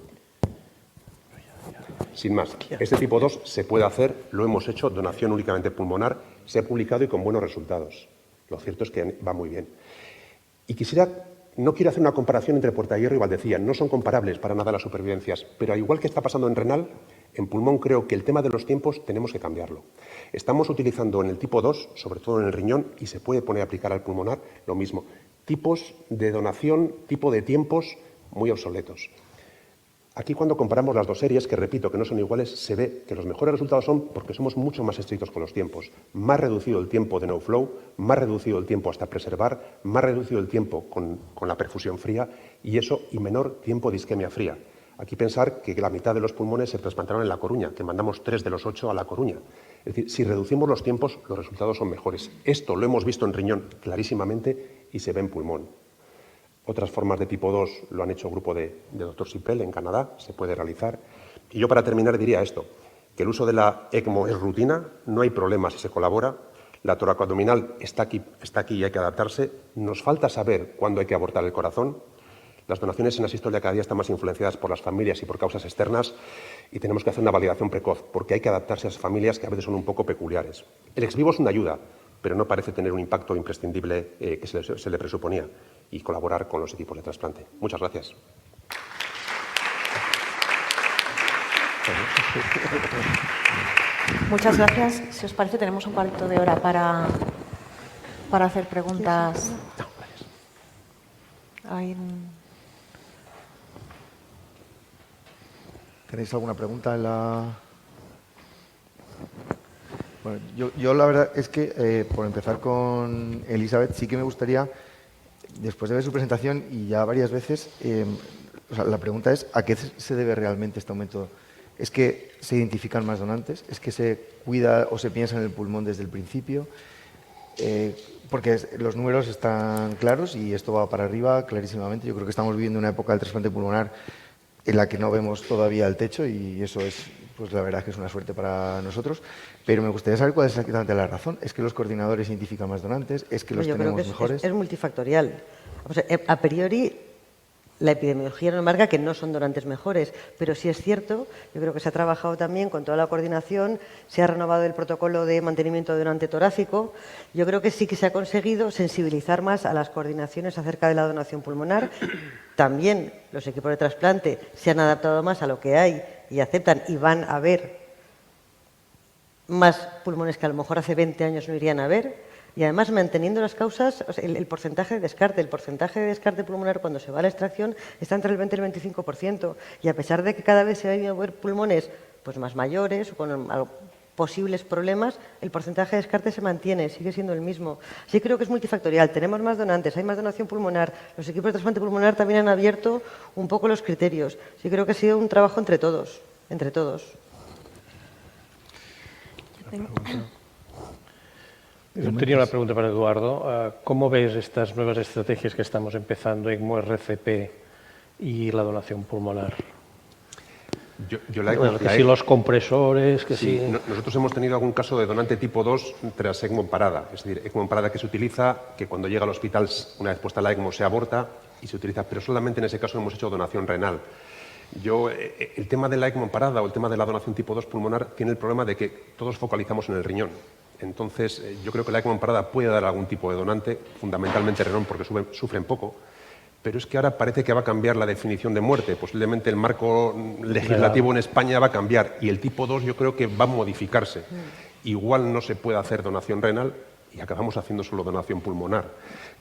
Speaker 6: Sin más, este tipo 2 se puede hacer, lo hemos hecho, donación únicamente pulmonar, se ha publicado y con buenos resultados. Lo cierto es que va muy bien. Y no quiero hacer una comparación entre Puerta de Hierro y Valdecía, no son comparables para nada las supervivencias, pero al igual que está pasando en renal, en pulmón creo que el tema de los tiempos tenemos que cambiarlo. Estamos utilizando en el tipo 2, sobre todo en el riñón, y se puede poner a aplicar al pulmonar lo mismo, tipos de donación, tipo de tiempos muy obsoletos. Aquí cuando comparamos las dos series, que repito que no son iguales, se ve que los mejores resultados son porque somos mucho más estrictos con los tiempos. Más reducido el tiempo de no flow, más reducido el tiempo hasta preservar, más reducido el tiempo con la perfusión fría y menor tiempo de isquemia fría. Aquí pensar que la mitad de los pulmones se trasplantaron en La Coruña, que mandamos 3 de los 8 a La Coruña. Es decir, si reducimos los tiempos, los resultados son mejores. Esto lo hemos visto en riñón clarísimamente y se ve en pulmón. Otras formas de tipo 2 lo han hecho el grupo de Dr. Sipel en Canadá, se puede realizar. Y yo para terminar diría esto, que el uso de la ECMO es rutina, no hay problema si se colabora, la toracoabdominal está aquí y hay que adaptarse, nos falta saber cuándo hay que abortar el corazón, las donaciones en asistolia cada día están más influenciadas por las familias y por causas externas y tenemos que hacer una validación precoz porque hay que adaptarse a esas familias que a veces son un poco peculiares. El ex vivo es una ayuda, pero no parece tener un impacto imprescindible que se le presuponía y colaborar con los equipos de trasplante. Muchas gracias.
Speaker 4: Muchas gracias. Si os parece, tenemos un cuarto de hora para hacer preguntas.
Speaker 1: ¿Tenéis alguna pregunta en la...? Bueno, yo la verdad es que, por empezar con Elizabeth, sí que me gustaría, después de ver su presentación y ya varias veces, la pregunta es, ¿a qué se debe realmente este aumento? ¿Es que se identifican más donantes? ¿Es que se cuida o se piensa en el pulmón desde el principio? Porque los números están claros y esto va para arriba clarísimamente. Yo creo que estamos viviendo una época del trasplante pulmonar en la que no vemos todavía el techo y eso es, pues la verdad es que es una suerte para nosotros. Pero me gustaría saber cuál es exactamente la razón. ¿Es que los coordinadores identifican más donantes? ¿Es que los tenemos mejores?
Speaker 5: Es multifactorial. O sea, a priori, la epidemiología nos marca que no son donantes mejores, pero sí es cierto, yo creo que se ha trabajado también con toda la coordinación, se ha renovado el protocolo de mantenimiento de donante torácico, yo creo que sí que se ha conseguido sensibilizar más a las coordinaciones acerca de la donación pulmonar. También los equipos de trasplante se han adaptado más a lo que hay y aceptan y van a ver más pulmones que a lo mejor hace 20 años no irían a ver. Y además manteniendo las causas, o sea, el porcentaje de descarte pulmonar cuando se va a la extracción está entre el 20 y el 25%. Y a pesar de que cada vez se ven ver pulmones pues más mayores, con posibles problemas, el porcentaje de descarte se mantiene, sigue siendo el mismo. Sí creo que es multifactorial, tenemos más donantes, hay más donación pulmonar, los equipos de trasplante pulmonar también han abierto un poco los criterios. Sí creo que ha sido un trabajo entre todos, entre todos.
Speaker 3: Yo tenía una pregunta para Eduardo. ¿Cómo ves estas nuevas estrategias que estamos empezando, ECMO, RCP y la donación pulmonar? Si los compresores, que sí.
Speaker 6: Nosotros hemos tenido algún caso de donante tipo 2 tras ECMO en parada. Es decir, ECMO en parada que se utiliza, que cuando llega al hospital, una vez puesta la ECMO, se aborta y se utiliza, pero solamente en ese caso hemos hecho donación renal. El tema de la ECMO en parada o el tema de la donación tipo 2 pulmonar tiene el problema de que todos focalizamos en el riñón. Entonces, yo creo que la ECMO en parada puede dar algún tipo de donante, fundamentalmente renal porque sufren poco. Pero es que ahora parece que va a cambiar la definición de muerte. Posiblemente el marco legislativo en España va a cambiar y el tipo 2 yo creo que va a modificarse. Igual no se puede hacer donación renal y acabamos haciendo solo donación pulmonar.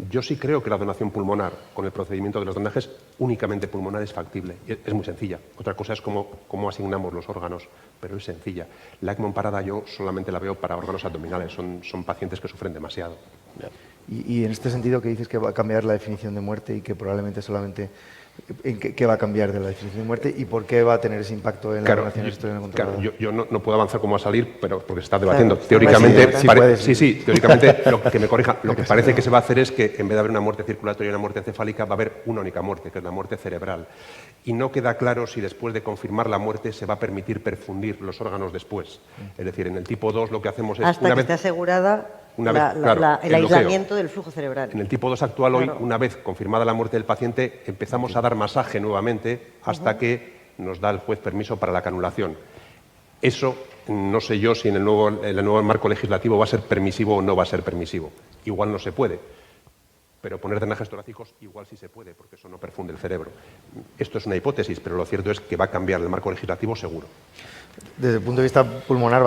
Speaker 6: Yo sí creo que la donación pulmonar, con el procedimiento de los drenajes únicamente pulmonar, es factible. Es muy sencilla. Otra cosa es cómo asignamos los órganos, pero es sencilla. La ECMO en parada yo solamente la veo para órganos abdominales. Son pacientes que sufren demasiado.
Speaker 1: Y en este sentido que dices que va a cambiar la definición de muerte y que probablemente solamente... ¿Qué va a cambiar de la definición de muerte y por qué va a tener ese impacto en la donación externa controlada?
Speaker 6: Claro, yo no puedo avanzar cómo va a salir, pero porque se está debatiendo. Teóricamente, teóricamente, lo que me corrija, lo que parece que se va a hacer es que en vez de haber una muerte circulatoria y una muerte encefálica, va a haber una única muerte, que es la muerte cerebral. Y no queda claro si después de confirmar la muerte se va a permitir perfundir los órganos después. Es decir, en el tipo 2 lo que hacemos es...
Speaker 5: Hasta que esté asegurada el aislamiento del flujo cerebral.
Speaker 6: En el tipo 2 actual hoy, una vez confirmada la muerte del paciente, empezamos a dar masaje nuevamente hasta que nos da el juez permiso para la canulación. Eso no sé yo si en el nuevo marco legislativo va a ser permisivo o no va a ser permisivo. Igual no se puede, pero poner drenajes torácicos igual sí se puede, porque eso no perfunde el cerebro. Esto es una hipótesis, pero lo cierto es que va a cambiar el marco legislativo seguro.
Speaker 1: Desde el punto de vista pulmonar,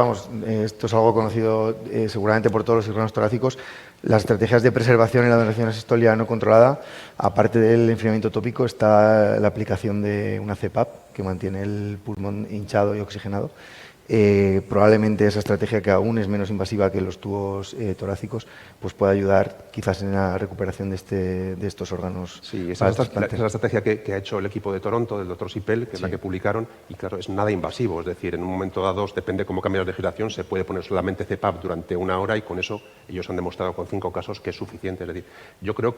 Speaker 1: esto es algo conocido seguramente por todos los cirujanos torácicos. Las estrategias de preservación en la donación asistolia no controlada, aparte del enfriamiento tópico, está la aplicación de una CPAP que mantiene el pulmón hinchado y oxigenado. Probablemente esa estrategia, que aún es menos invasiva que los tubos torácicos, pues pueda ayudar quizás en la recuperación de estos órganos.
Speaker 6: Sí, esa es la estrategia que ha hecho el equipo de Toronto, del doctor Sipel, que es la que publicaron, y claro, es nada invasivo, es decir, en un momento dado, depende cómo cambie la legislación, se puede poner solamente CPAP durante 1 hora y con eso ellos han demostrado con 5 casos que es suficiente. Es decir, yo creo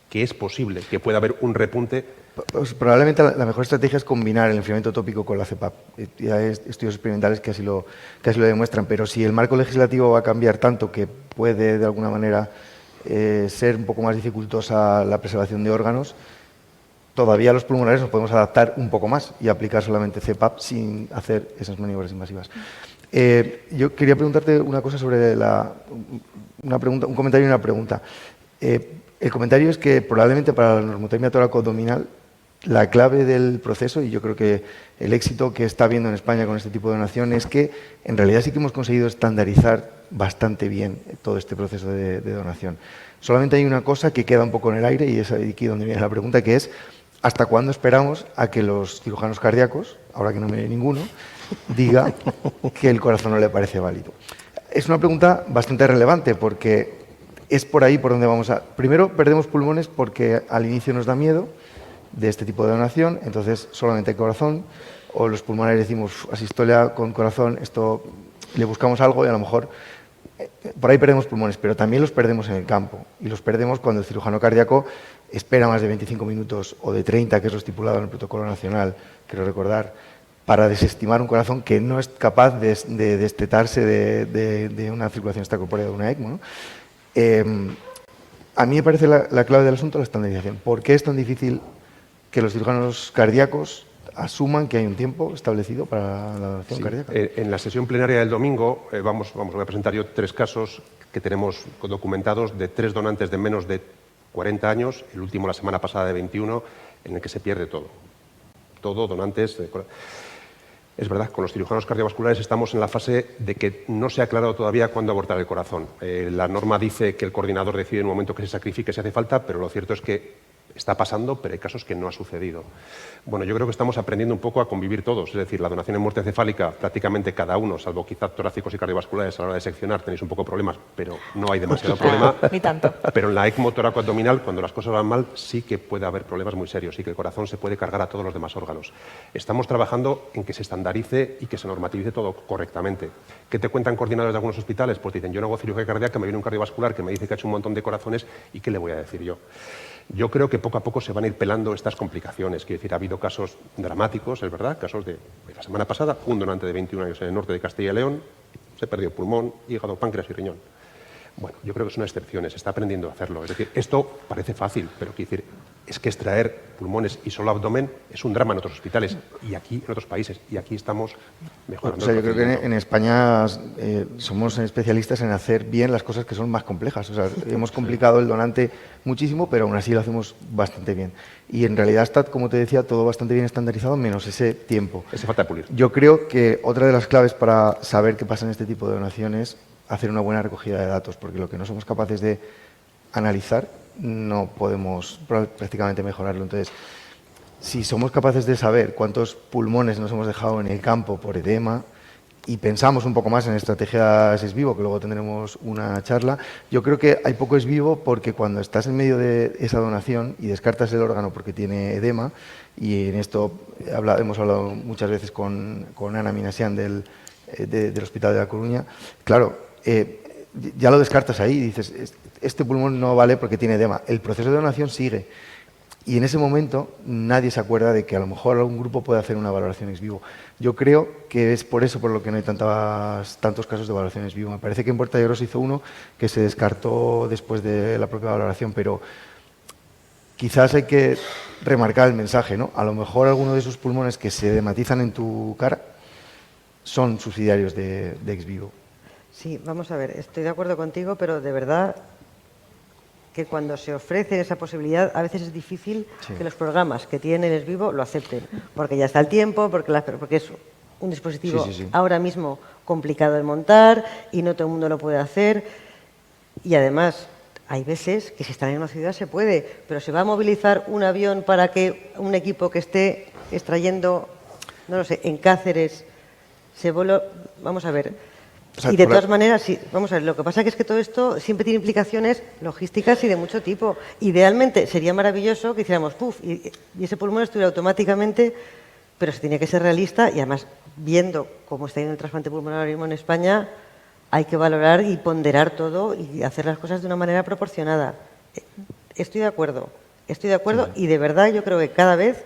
Speaker 6: que es posible que pueda haber un repunte.
Speaker 1: Pues probablemente la mejor estrategia es combinar el enfriamiento tópico con la CPAP. Ya hay estudios experimentales que así lo demuestran, pero si el marco legislativo va a cambiar tanto que puede de alguna manera ser un poco más dificultosa la preservación de órganos, todavía los pulmonares nos podemos adaptar un poco más y aplicar solamente CPAP sin hacer esas maniobras invasivas. Yo quería preguntarte una cosa sobre un comentario y una pregunta. El comentario es que probablemente para la normotermia tóraco-abdominal la clave del proceso, y yo creo que el éxito que está habiendo en España con este tipo de donación, es que en realidad sí que hemos conseguido estandarizar bastante bien todo este proceso de donación. Solamente hay una cosa que queda un poco en el aire, y es aquí donde viene la pregunta, que es ¿hasta cuándo esperamos a que los cirujanos cardíacos, ahora que no me ve ninguno, diga que el corazón no le parece válido? Es una pregunta bastante relevante porque es por ahí por donde vamos a... Primero, perdemos pulmones porque al inicio nos da miedo de este tipo de donación, entonces solamente hay corazón, o los pulmonares decimos asistolia con corazón, esto le buscamos algo y a lo mejor por ahí perdemos pulmones, pero también los perdemos en el campo, y los perdemos cuando el cirujano cardíaco espera más de 25 minutos o de 30, que es lo estipulado en el protocolo nacional, quiero recordar, para desestimar un corazón que no es capaz de destetarse de una circulación extracorpórea de una ECMO, ¿no? A mí me parece la clave del asunto la estandarización. ¿Por qué es tan difícil que los cirujanos cardíacos asuman que hay un tiempo establecido para la donación cardíaca?
Speaker 6: En la sesión plenaria del domingo voy a presentar yo 3 casos que tenemos documentados de 3 donantes de menos de 40 años, el último la semana pasada de 21, en el que se pierde todo. Todo donantes... Es verdad, con los cirujanos cardiovasculares estamos en la fase de que no se ha aclarado todavía cuándo abortar el corazón. La norma dice que el coordinador decide en un momento que se sacrifique si hace falta, pero lo cierto es que Está pasando, pero hay casos que no ha sucedido. Bueno, yo creo que estamos aprendiendo un poco a convivir todos, es decir, la donación en muerte encefálica, prácticamente cada uno, salvo quizá torácicos y cardiovasculares, a la hora de seccionar tenéis un poco problemas, pero no hay demasiado problema.
Speaker 4: Ni tanto.
Speaker 6: Pero en la ECMO torácico-abdominal, cuando las cosas van mal, sí que puede haber problemas muy serios y que el corazón se puede cargar a todos los demás órganos. Estamos trabajando en que se estandarice y que se normativice todo correctamente. ¿Qué te cuentan coordinadores de algunos hospitales? Pues dicen, yo no hago cirugía cardíaca, me viene un cardiovascular que me dice que ha hecho un montón de corazones y ¿qué le voy a decir yo? Yo creo que poco a poco se van a ir pelando estas complicaciones. Quiero decir, ha habido casos dramáticos, es verdad, casos de la semana pasada, un donante de 21 años en el norte de Castilla y León, se perdió pulmón, hígado, páncreas y riñón. Bueno, yo creo que son excepciones, se está aprendiendo a hacerlo. Es decir, esto parece fácil, pero quiero decir, es que extraer pulmones y solo abdomen es un drama en otros hospitales y aquí, en otros países, y aquí estamos mejorando.
Speaker 1: O sea, yo creo que en España somos especialistas en hacer bien las cosas que son más complejas. O sea, hemos complicado el donante muchísimo, pero aún así lo hacemos bastante bien. Y en realidad está, como te decía, todo bastante bien estandarizado, menos ese tiempo.
Speaker 6: Ese falta de pulir.
Speaker 1: Yo creo que otra de las claves para saber qué pasa en este tipo de donaciones es hacer una buena recogida de datos, porque lo que no somos capaces de analizar no podemos prácticamente mejorarlo. Entonces, si somos capaces de saber cuántos pulmones nos hemos dejado en el campo por edema y pensamos un poco más en estrategias ex vivo, que luego tendremos una charla, yo creo que hay poco ex vivo porque cuando estás en medio de esa donación y descartas el órgano porque tiene edema, y en esto hemos hablado muchas veces con Ana Minasian del Hospital de La Coruña, claro, ya lo descartas ahí y dices, este pulmón no vale porque tiene edema. El proceso de donación sigue y en ese momento nadie se acuerda de que a lo mejor algún grupo puede hacer una valoración ex vivo. Yo creo que es por eso por lo que no hay tantos casos de valoración ex vivo. Me parece que en Puerta de Hierro se hizo uno que se descartó después de la propia valoración, pero quizás hay que remarcar el mensaje, ¿no? A lo mejor alguno de esos pulmones que se hematizan en tu cara son subsidiarios de ex vivo.
Speaker 5: Sí, vamos a ver, estoy de acuerdo contigo, pero de verdad que cuando se ofrece esa posibilidad, a veces es difícil que los programas que tienen el ex vivo lo acepten, porque ya está el tiempo, porque es un dispositivo ahora mismo complicado de montar y no todo el mundo lo puede hacer. Y además, hay veces que si están en una ciudad se puede, pero se va a movilizar un avión para que un equipo que esté extrayendo, no lo sé, en Cáceres, vamos a ver.
Speaker 1: O sea,
Speaker 5: y de todas maneras, sí, vamos a ver, lo que pasa es que todo esto siempre tiene implicaciones logísticas y de mucho tipo. Idealmente sería maravilloso que hiciéramos puff y ese pulmón estuviera automáticamente, pero se tiene que ser realista y además, viendo cómo está yendo el trasplante pulmonar ahora mismo en España, hay que valorar y ponderar todo y hacer las cosas de una manera proporcionada. Estoy de acuerdo y de verdad yo creo que cada vez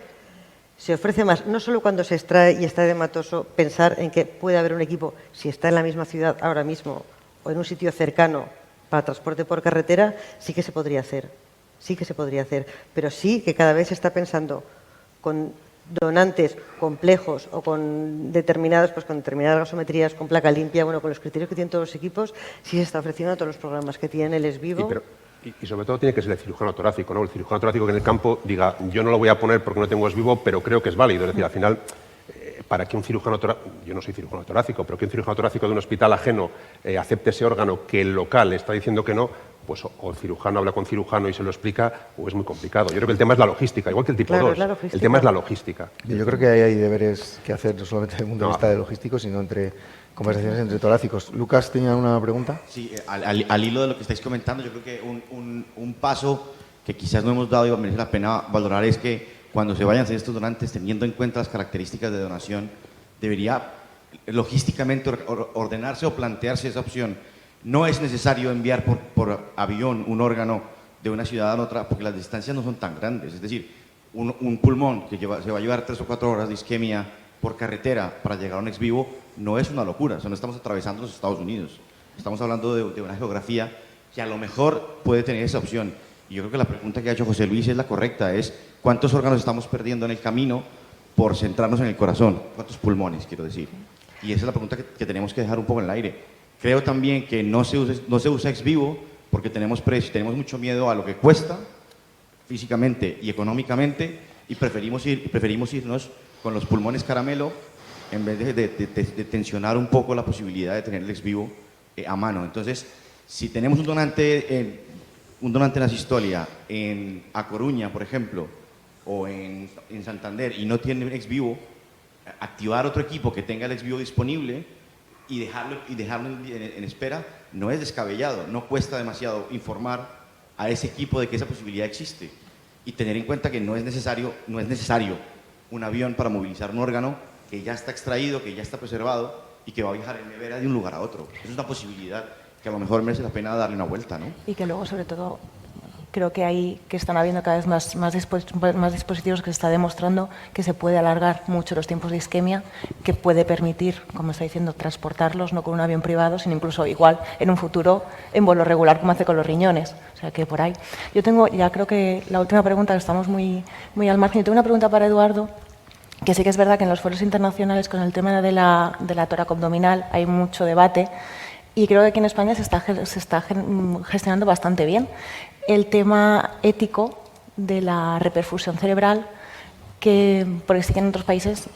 Speaker 5: se ofrece más, no solo cuando se extrae y está edematoso, pensar en que puede haber un equipo, si está en la misma ciudad ahora mismo o en un sitio cercano para transporte por carretera, sí que se podría hacer, pero sí que cada vez se está pensando con donantes complejos o con determinadas gasometrías, con placa limpia, bueno, con los criterios que tienen todos los equipos, sí se está ofreciendo a todos los programas que tienen el ex vivo.
Speaker 6: Y sobre todo tiene que ser el cirujano torácico, ¿no? El cirujano torácico que en el campo diga, yo no lo voy a poner porque no tengo ex vivo, pero creo que es válido. Es decir, al final, para que un cirujano torácico, yo no soy cirujano torácico, pero que un cirujano torácico de un hospital ajeno acepte ese órgano que el local está diciendo que no, pues o el cirujano habla con cirujano y se lo explica, o es muy complicado. Yo creo que el tema es la logística, igual que el tipo 2. El tema es la logística.
Speaker 1: Yo creo que hay deberes que hacer, no solamente desde el punto de vista de logístico, sino entre conversaciones entre torácicos. Lucas, ¿tenía una pregunta?
Speaker 7: Sí, al hilo de lo que estáis comentando, yo creo que un paso que quizás no hemos dado y merece la pena valorar es que cuando se vayan a hacer estos donantes, teniendo en cuenta las características de donación, debería logísticamente ordenarse o plantearse esa opción. No es necesario enviar por avión un órgano de una ciudad a otra porque las distancias no son tan grandes. Es decir, un pulmón que se va a llevar 3 o 4 horas de isquemia por carretera para llegar a un ex vivo no es una locura. O sea, no estamos atravesando los Estados Unidos. Estamos hablando de una geografía que a lo mejor puede tener esa opción. Y yo creo que la pregunta que ha hecho José Luis es la correcta, es ¿cuántos órganos estamos perdiendo en el camino por centrarnos en el corazón? ¿Cuántos pulmones, quiero decir? Y esa es la pregunta que tenemos que dejar un poco en el aire. Creo también que no se usa ex vivo porque tenemos mucho miedo a lo que cuesta físicamente y económicamente y preferimos irnos con los pulmones caramelo en vez de tensionar un poco la posibilidad de tener el ex vivo a mano. Entonces, si tenemos un donante un donante en la sistolia en A Coruña, por ejemplo, o en Santander y no tiene ex vivo, activar otro equipo que tenga el ex vivo disponible y dejarlo en espera no es descabellado, no cuesta demasiado informar a ese equipo de que esa posibilidad existe y tener en cuenta que no es necesario un avión para movilizar un órgano que ya está extraído, que ya está preservado y que va a viajar en nevera de un lugar a otro. Es una posibilidad que a lo mejor merece la pena darle una vuelta, ¿no?
Speaker 4: Y que luego, sobre todo, creo que están habiendo cada vez más dispositivos que se está demostrando que se puede alargar mucho los tiempos de isquemia, que puede permitir, como está diciendo, transportarlos no con un avión privado, sino incluso igual en un futuro en vuelo regular, como hace con los riñones. O sea que por ahí. Yo tengo, ya creo que la última pregunta, estamos muy al margen. Yo tengo una pregunta para Eduardo, que sí que es verdad que en los foros internacionales con el tema de la tóraco-abdominal hay mucho debate y creo que aquí en España se está gestionando bastante bien el tema ético de la reperfusión cerebral, porque sí que en otros países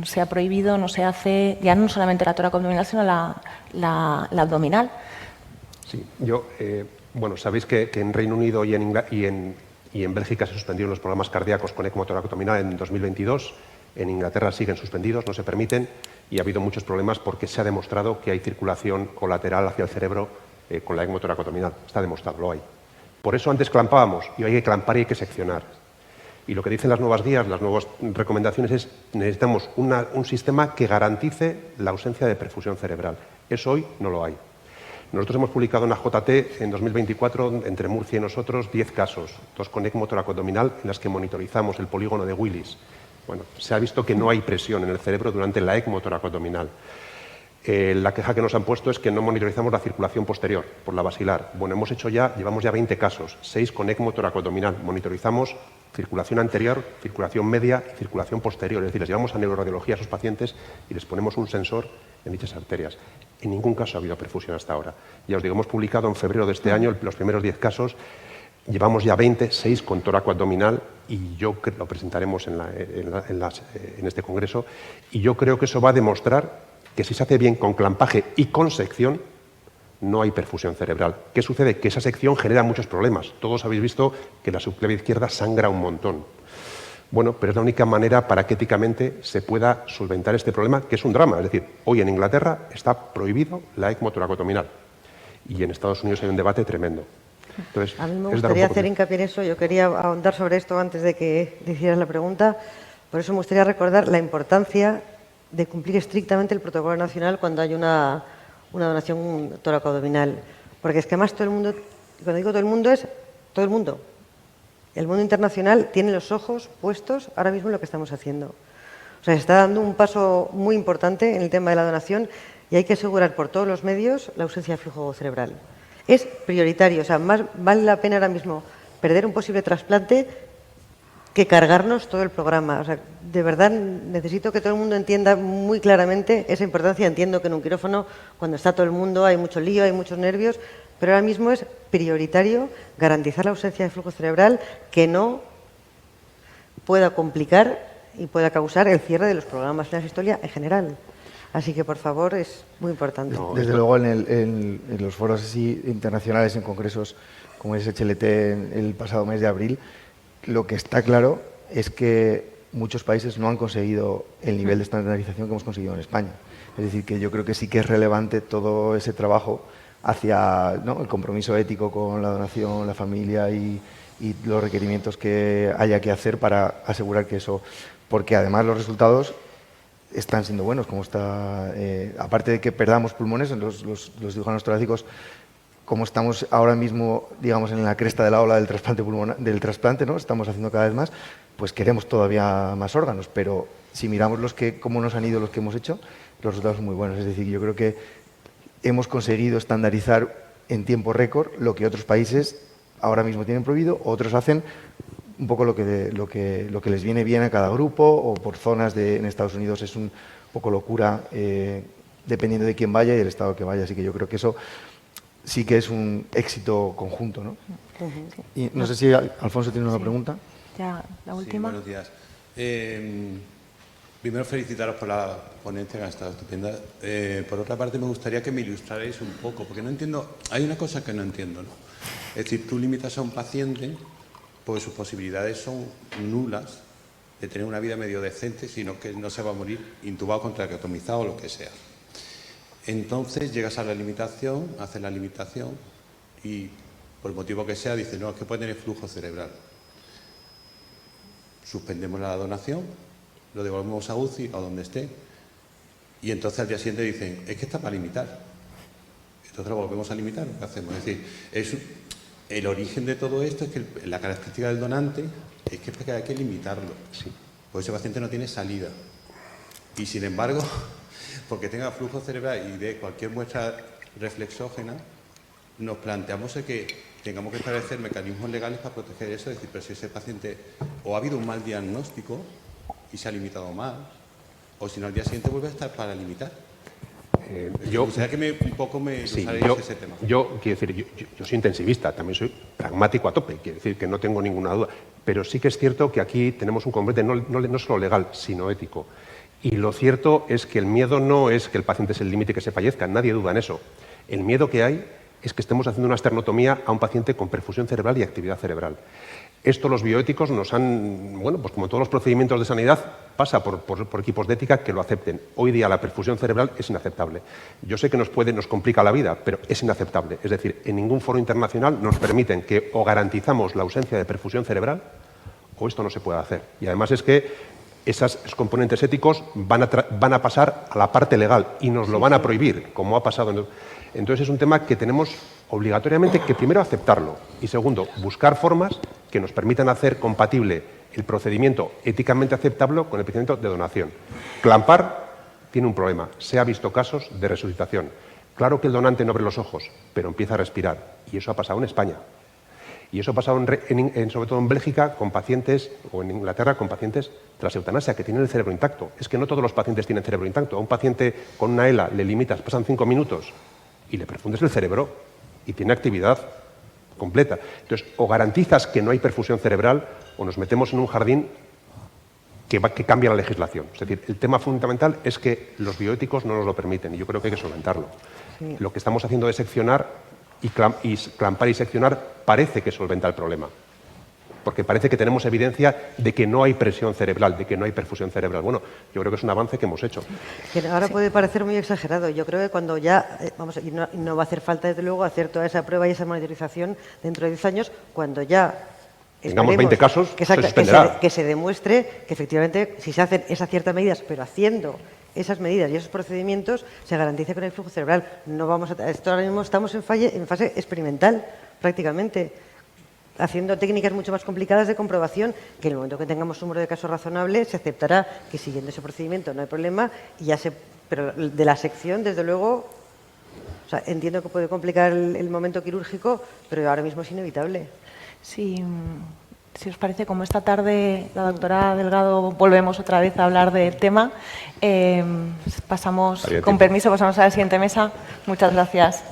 Speaker 4: se ha prohibido, no se hace, ya no solamente la tóraco-abdominal, sino la abdominal.
Speaker 6: Sí, bueno, sabéis que en Reino Unido y en Bélgica se suspendieron los programas cardíacos con ECMO tóraco-abdominal en 2022. En Inglaterra siguen suspendidos, no se permiten, y ha habido muchos problemas porque se ha demostrado que hay circulación colateral hacia el cerebro con la ECMO tóraco-abdominal. Está demostrado, lo hay. Por eso antes clampábamos, y hoy hay que clampar y hay que seccionar. Y lo que dicen las nuevas guías, las nuevas recomendaciones es necesitamos un sistema que garantice la ausencia de perfusión cerebral. Eso hoy no lo hay. Nosotros hemos publicado en AJT en 2024, entre Murcia y nosotros, 10 casos, 2 con ECMO tóraco-abdominal, en las que monitorizamos el polígono de Willis. Bueno, se ha visto que no hay presión en el cerebro durante la ECMO tóraco-abdominal. La queja que nos han puesto es que no monitorizamos la circulación posterior por la basilar. Bueno, llevamos ya 20 casos, 6 con ECMO tóraco-abdominal. Monitorizamos circulación anterior, circulación media y circulación posterior. Es decir, les llevamos a neuroradiología a esos pacientes y les ponemos un sensor en dichas arterias. En ningún caso ha habido perfusión hasta ahora. Ya os digo, hemos publicado en febrero de este año los primeros 10 casos. Llevamos ya 6 con tóraco abdominal y lo presentaremos en este congreso. Y yo creo que eso va a demostrar que si se hace bien con clampaje y con sección, no hay perfusión cerebral. ¿Qué sucede? Que esa sección genera muchos problemas. Todos habéis visto que la subclavia izquierda sangra un montón. Bueno, pero es la única manera para que éticamente se pueda solventar este problema, que es un drama. Es decir, hoy en Inglaterra está prohibido la ECMO tóraco-abdominal y en Estados Unidos hay un debate tremendo. Entonces,
Speaker 5: a mí me gustaría hacer hincapié en eso. Yo quería ahondar sobre esto antes de que hicieras la pregunta. Por eso me gustaría recordar la importancia de cumplir estrictamente el protocolo nacional cuando hay una donación tóraco-abdominal. Porque es que además todo el mundo, cuando digo todo el mundo, es todo el mundo. El mundo internacional tiene los ojos puestos ahora mismo en lo que estamos haciendo. O sea, se está dando un paso muy importante en el tema de la donación y hay que asegurar por todos los medios la ausencia de flujo cerebral. Es prioritario, o sea, más vale la pena ahora mismo perder un posible trasplante que cargarnos todo el programa. O sea, de verdad necesito que todo el mundo entienda muy claramente esa importancia. Entiendo que en un quirófano, cuando está todo el mundo, hay mucho lío, hay muchos nervios, pero ahora mismo es prioritario garantizar la ausencia de flujo cerebral que no pueda complicar y pueda causar el cierre de los programas de la sistolia en general. Así que, por favor, es muy importante.
Speaker 1: No, desde luego, en los foros así internacionales, en congresos como es HLT el pasado mes de abril, lo que está claro es que muchos países no han conseguido el nivel de estandarización que hemos conseguido en España. Es decir, que yo creo que sí que es relevante todo ese trabajo hacia, ¿no?, el compromiso ético con la donación, la familia y los requerimientos que haya que hacer para asegurar que eso... Porque además los resultados están siendo buenos, como está... aparte de que perdamos pulmones, los cirujanos torácicos, como estamos ahora mismo, digamos, en la cresta de la ola del trasplante, ¿no?, estamos haciendo cada vez más, pues queremos todavía más órganos, pero si miramos cómo nos han ido los que hemos hecho, los resultados son muy buenos. Es decir, yo creo que hemos conseguido estandarizar en tiempo récord lo que otros países ahora mismo tienen prohibido, otros hacen un poco lo que les viene bien a cada grupo, o por zonas en Estados Unidos es un poco locura, dependiendo de quién vaya y el estado que vaya. Así que yo creo que eso sí que es un éxito conjunto, ¿no? Y no sé si Alfonso tiene una pregunta.
Speaker 4: Ya, la última.
Speaker 8: Sí, buenos días. Primero, felicitaros por la ponencia, que ha estado estupenda. Por otra parte, me gustaría que me ilustrarais un poco, porque no entiendo, hay una cosa que no entiendo, ¿no? Es decir, tú limitas a un paciente, pues sus posibilidades son nulas de tener una vida medio decente, sino que no se va a morir intubado, contractomizado o lo que sea. Entonces llegas a la limitación, haces la limitación y, por el motivo que sea, dices, no, es que puede tener flujo cerebral. Suspendemos la donación, lo devolvemos a UCI o donde esté, y entonces al día siguiente dicen, es que está para limitar. Entonces lo volvemos a limitar, ¿qué hacemos? Es decir, el origen de todo esto es que la característica del donante es que hay que limitarlo.
Speaker 6: Sí.
Speaker 8: Pues ese paciente no tiene salida. Y sin embargo, porque tenga flujo cerebral y de cualquier muestra reflexógena, nos planteamos que tengamos que establecer mecanismos legales para proteger eso. Es decir, pero si ese paciente o ha habido un mal diagnóstico y se ha limitado mal, o si no al día siguiente vuelve a estar para limitar. O sea, que un poco me ilustraréis ese tema.
Speaker 6: Yo quiero decir, yo soy intensivista, también soy pragmático a tope, quiero decir que no tengo ninguna duda, pero sí que es cierto que aquí tenemos un componente no solo legal, sino ético. Y lo cierto es que el miedo no es que el paciente es el límite y que se fallezca, nadie duda en eso. El miedo que hay es que estemos haciendo una esternotomía a un paciente con perfusión cerebral y actividad cerebral. Esto los bioéticos nos han, bueno, pues como todos los procedimientos de sanidad, pasa por equipos de ética que lo acepten. Hoy día la perfusión cerebral es inaceptable. Yo sé que nos complica la vida, pero es inaceptable. Es decir, en ningún foro internacional nos permiten que o garantizamos la ausencia de perfusión cerebral o esto no se puede hacer. Y además es que esos componentes éticos van a pasar a la parte legal y nos lo van a prohibir, como ha pasado. Entonces es un tema que tenemos obligatoriamente que primero aceptarlo y segundo, buscar formas que nos permitan hacer compatible el procedimiento éticamente aceptable con el procedimiento de donación. Clampar tiene un problema. Se ha visto casos de resucitación. Claro que el donante no abre los ojos, pero empieza a respirar. Y eso ha pasado en España. Y eso ha pasado sobre todo en Bélgica con pacientes, o en Inglaterra con pacientes tras eutanasia, que tienen el cerebro intacto. Es que no todos los pacientes tienen cerebro intacto. A un paciente con una ELA le limitas, pasan 5 minutos y le perfundes el cerebro y tiene actividad completa. Entonces, o garantizas que no hay perfusión cerebral o nos metemos en un jardín que cambia la legislación. Es decir, el tema fundamental es que los bioéticos no nos lo permiten y yo creo que hay que solventarlo. Sí. Lo que estamos haciendo de seccionar y clampar y seccionar parece que solventa el problema. Porque parece que tenemos evidencia de que no hay presión cerebral, de que no hay perfusión cerebral. Bueno, yo creo que es un avance que hemos hecho.
Speaker 5: Que ahora puede parecer muy exagerado. Yo creo que cuando ya, y no va a hacer falta, desde luego, hacer toda esa prueba y esa monitorización dentro de 10 años, cuando ya
Speaker 6: tengamos 20 casos,
Speaker 5: que se demuestre que efectivamente, si se hacen esas ciertas medidas, pero haciendo esas medidas y esos procedimientos, se garantiza que no hay flujo cerebral. Esto ahora mismo estamos en fase experimental, prácticamente, haciendo técnicas mucho más complicadas de comprobación, que en el momento que tengamos un número de casos razonable se aceptará que siguiendo ese procedimiento no hay problema, pero de la sección, desde luego, o sea, entiendo que puede complicar el momento quirúrgico, pero ahora mismo es inevitable.
Speaker 4: Sí, si os parece, como esta tarde la doctora Delgado volvemos otra vez a hablar del tema, con permiso pasamos a la siguiente mesa. Muchas gracias.